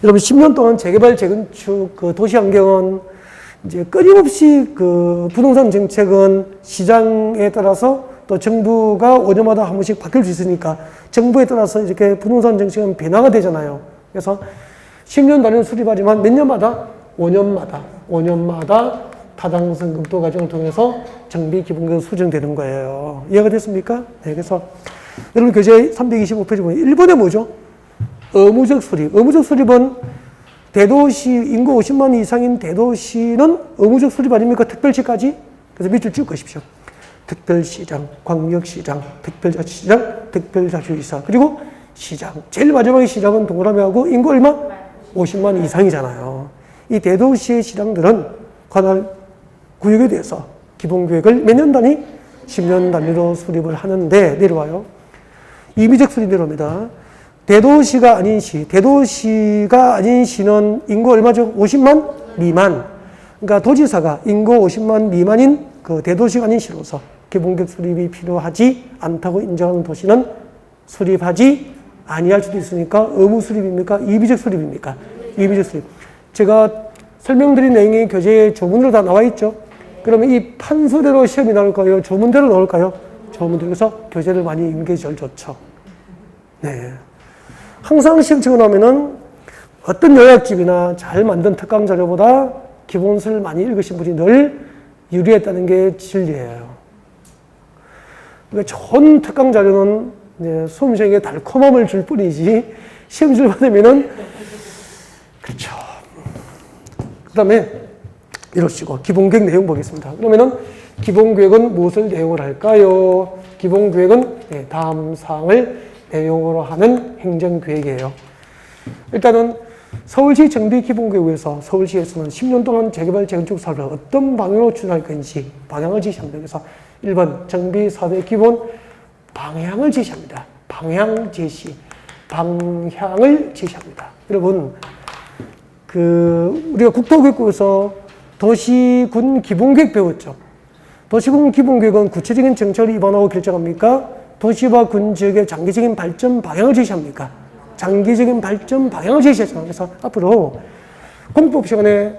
여러분 10년 동안 재개발, 재건축, 도시 환경은 이제 끊임없이 부동산 정책은 시장에 따라서 또 정부가 5년마다 한 번씩 바뀔 수 있으니까 정부에 따라서 이렇게 부동산 정책은 변화가 되잖아요. 그래서 10년 단위로 수립하지만 몇 년마다? 5년마다 타당성 검토 과정을 통해서 정비기본계획이 수정되는 거예요. 이해가 됐습니까? 네, 그래서 여러분 교재 325페이지 보면 1번에 뭐죠? 의무적 수립. 의무적 수립은 대도시, 인구 50만 이상인 대도시는 의무적 수립 아닙니까? 특별시까지? 그래서 밑줄 쭉 가십시오. 특별시장, 광역시장, 특별자치시장, 특별자치시장, 그리고 시장. 제일 마지막에 시장은 동그라미하고 인구 얼마? 50만 이상이잖아요. 이 대도시의 시장들은 관할 구역에 대해서 기본계획을 몇 년 단위? 10년 단위로 수립을 하는데, 내려와요. 임의적 수립 내려옵니다. 대도시가 아닌 시는 인구 얼마죠? 50만 미만. 그러니까 도지사가 인구 50만 미만인 대도시가 아닌 시로서 기본계획 수립이 필요하지 않다고 인정하는 도시는 수립하지 아니할 수도 있으니까 의무 수립입니까? 임의적 수립입니까? 임의적 수립. 제가 설명드린 내용이 교재에 조문으로 다 나와 있죠. 그러면 이 판서대로 시험이 나올까요? 조문대로 나올까요? 조문대로. 그래서 교재를 많이 읽는 게 제일 좋죠. 네. 항상 시험 치고 나면은 어떤 요약집이나 잘 만든 특강 자료보다 기본서를 많이 읽으신 분이 늘 유리했다는 게 진리예요. 그러니까 좋은 특강 자료는 수험생에게 달콤함을 줄 뿐이지 시험지를 받으면은 그렇죠. 그 다음에 이러시고 기본계획 내용 보겠습니다. 그러면은 기본계획은 무엇을 내용을 할까요? 기본계획은 다음 사항을 내용으로 하는 행정계획이에요. 일단은 서울시 정비기본계획에서 서울시에서는 10년 동안 재개발, 재건축 사업을 어떤 방향으로 추진할 건지 방향을 제시합니다. 그래서 1번 정비사업의 기본 방향을 제시합니다. 방향을 제시합니다. 여러분, 우리가 국토교육부에서 도시군 기본계획 배웠죠. 도시군 기본계획은 구체적인 정책을 입안하고 결정합니까? 도시와 군 지역의 장기적인 발전 방향을 제시합니까? 장기적인 발전 방향을 제시하잖아요. 그래서 앞으로 공법 시간에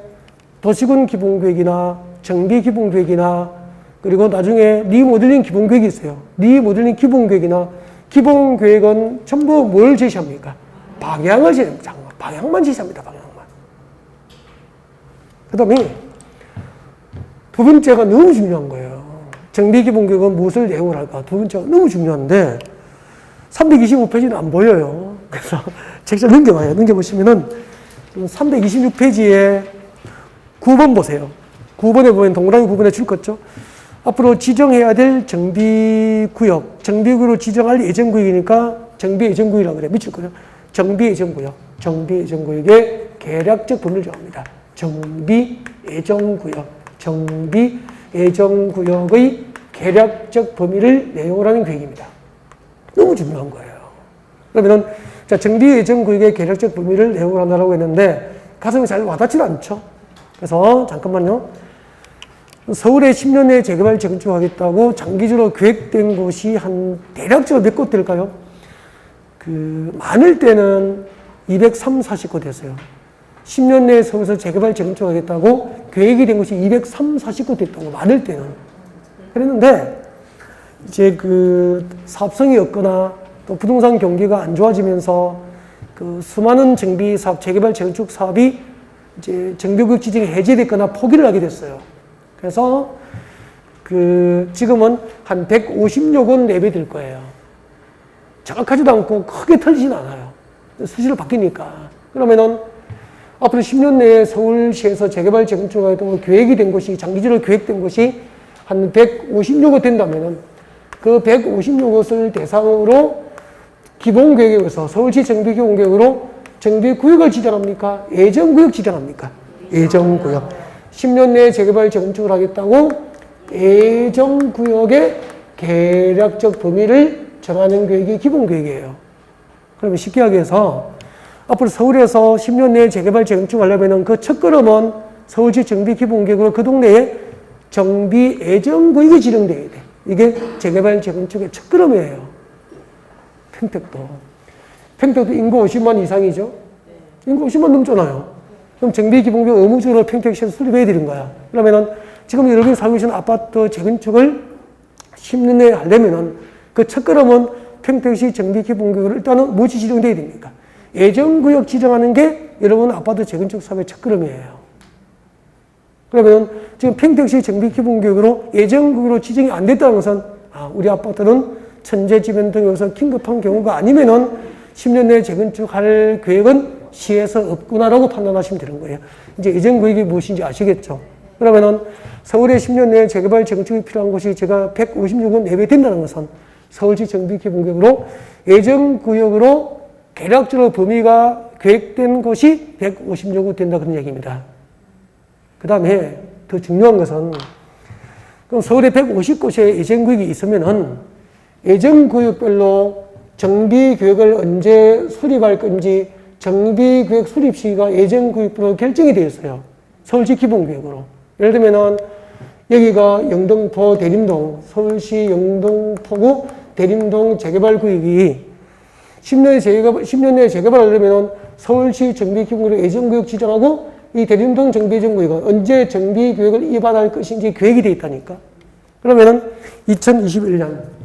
도시군 기본계획이나 정비 기본계획이나 그리고 나중에 리모델링 기본계획이 있어요. 리모델링 기본계획이나 기본계획은 전부 뭘 제시합니까? 방향을 제시합니다. 방향만 제시합니다. 방향만. 그 다음에 두 번째가 너무 중요한 거예요. 정비 기본계획은 무엇을 내용을 할까? 두 번째가 너무 중요한데 325페이지는 안 보여요. 그래서 책장 넘겨봐요. 넘겨보시면은 326페이지에 9번 보세요. 9번에 보면 동그라미 9번에 줄 거죠. 앞으로 지정해야 될 정비구역, 정비구역으로 지정할 예정구역이니까 정비예정구역이라고 그래. 밑줄 거죠. 정비예정구역, 정비예정구역의 계략적 범위를 정합니다. 정비예정구역, 정비예정구역의 계략적 범위를 내용을 하는 계획입니다. 너무 중요한 거예요. 그러면은, 자, 정비예정구역의 계략적 범위를 내용을 한다고 했는데, 가슴이 잘 와닿지 않죠? 그래서, 잠깐만요. 서울에 10년 내에 재개발 재건축하겠다고 장기적으로 계획된 곳이 한, 대략적으로 몇 곳 될까요? 많을 때는 230, 40곳 됐어요. 10년 내에 서울에서 재개발 재건축하겠다고 계획이 된 곳이 230, 40곳 됐다고, 많을 때는. 그랬는데, 이제 사업성이 없거나 또 부동산 경기가 안 좋아지면서 수많은 정비 사업, 재개발 재건축 사업이 이제 정비구역 지정이 해제됐거나 포기를 하게 됐어요. 그래서 지금은 한 150여 곳 내배될 거예요. 정확하지도 않고 크게 틀리진 않아요. 수시로 바뀌니까. 그러면은 앞으로 10년 내에 서울시에서 재개발 재건축하겠다고 계획이 된 곳이, 장기적으로 계획된 곳이 한 150여 곳 된다면은 그 150여 곳을 대상으로 기본계획에서 서울시 정비기본계획으로 정비구역을 지정합니까? 예정구역 지정합니까? 예정구역. 10년 내에 재개발 재건축을 하겠다고 예정구역의 계략적 범위를 정하는 계획이 기본계획이에요. 그러면 쉽게 하기위해서 앞으로 서울에서 10년 내에 재개발 재건축을 하려면 그 첫걸음은 서울시 정비기본계획으로 그 동네에 정비 예정구역이 지정돼야 돼. 이게 재개발 재건축의 첫걸음이에요. 평택도 인구 50만 이상이죠? 인구 50만 넘잖아요. 그럼 정비기본계획 의무적으로 평택시에서 수립해야 되는 거야. 그러면은 지금 여러분이 살고 계신 아파트 재건축을 10년 내에 하려면은 그 첫걸음은 평택시 정비기본계획으로 일단은 무엇이 지정돼야 됩니까? 예정구역 지정하는 게 여러분 아파트 재건축 사업의 첫걸음이에요. 그러면 지금 평택시 정비기본계획으로 예정구역으로 지정이 안 됐다는 것은 우리 아파트는 천재지변 등에서 긴급한 경우가 아니면은 10년 내에 재건축할 계획은 시에서 없구나라고 판단하시면 되는 거예요. 이제 예정구역이 무엇인지 아시겠죠? 그러면은 서울에 10년 내에 재개발 재건축이 필요한 곳이 제가 156원 내배된다는 것은 서울시 정비기본계획으로 예정구역으로 계략적으로 범위가 계획된 곳이 150여 곳 된다 그런 얘기입니다. 그 다음에 더 중요한 것은 그럼 서울에 150곳의 예정구역이 있으면은 예정구역별로 정비계획을 언제 수립할 건지 정비계획 수립 시기가 예정구역별로 결정이 되어 있어요. 서울시 기본계획으로. 예를 들면은 여기가 영등포 대림동, 서울시 영등포구 대림동 재개발구역이 10년 내에 재개발하려면 서울시 정비기본계획 예정구역 지정하고 이 대림동 정비예정구역은 언제 정비계획을 위반할 것인지 계획이 되어 있다니까. 그러면은 2021년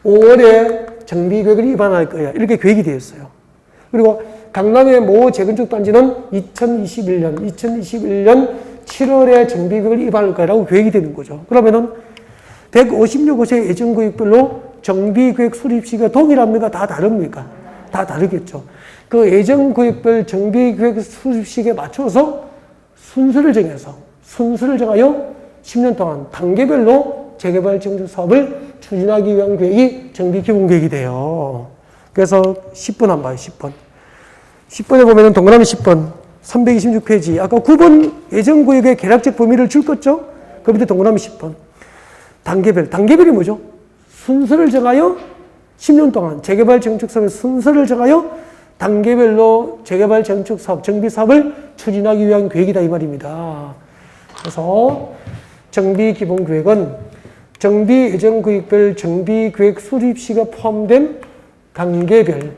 5월에 정비계획을 위반할 거야. 이렇게 계획이 되어 있어요. 그리고 강남의 모 재건축 단지는 2021년 7월에 정비계획을 위반할 거라고 계획이 되는 거죠. 그러면은 150여 곳의 예정구역별로 정비계획 수립 시기가 동일합니까? 다 다릅니까? 다 다르겠죠. 그 예정구역별 정비계획 수립 시기에 맞춰서 순서를 정하여 10년 동안 단계별로 재개발 재건축 사업을 추진하기 위한 계획이 정비기본계획이 돼요. 그래서 10번 한번 봐요. 10번. 10번에 보면은 동그라미 10번 326페이지 아까 9번 예정구역의 계략적 범위를 줄 거죠? 그 밑에 동그라미 10번 단계별이 뭐죠? 순서를 정하여 10년 동안 재개발 재건축 사업의 순서를 정하여 단계별로 재개발 재건축 사업, 정비 사업을 추진하기 위한 계획이다 이 말입니다. 그래서 정비기본계획은 정비 예정 구역별 정비 계획 수립 시가 포함된 단계별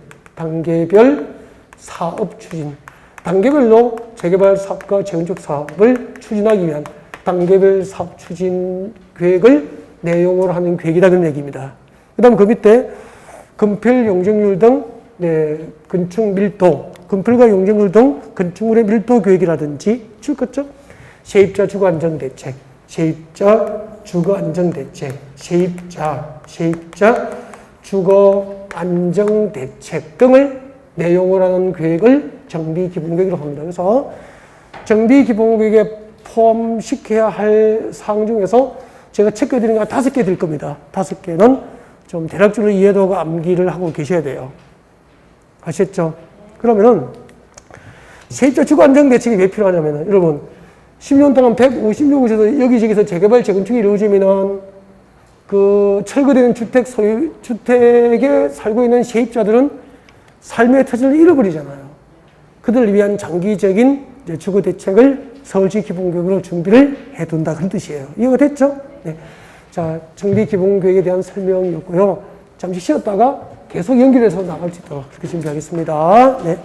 사업 추진. 단계별로 재개발 사업과 재건축 사업을 추진하기 위한 단계별 사업 추진 계획을 내용으로 하는 계획이다 그런 얘기입니다. 그 다음 그 밑에 건폐율 용적률 등 건축 밀도, 건폐율과 용적률 등 건축물의 밀도 계획이라든지 출거점, 세입자 주거 안정 대책, 세입자 주거 안정 대책, 세입자 주거 안정 대책 등을 내용으로 하는 계획을 정비 기본 계획이라고 합니다. 그래서 정비 기본 계획에 포함시켜야 할 사항 중에서 제가 체크해드린 거 5개 될 겁니다. 5개는 좀 대략적으로 이해도가 암기를 하고 계셔야 돼요. 아셨죠? 그러면은 세입자 주거 안정 대책이 왜 필요하냐면은 여러분 10년 동안 156곳에서 여기저기서 재개발 재건축이 이루어지면은 그 철거되는 주택에 살고 있는 세입자들은 삶의 터전을 잃어버리잖아요. 그들을 위한 장기적인 주거 대책을 서울시 기본계획으로 준비를 해둔다 그런 뜻이에요. 이해가 됐죠? 네. 자, 정비 기본계획에 대한 설명이었고요. 잠시 쉬었다가 계속 연결해서 나갈 수 있도록 그렇게 준비하겠습니다. 네.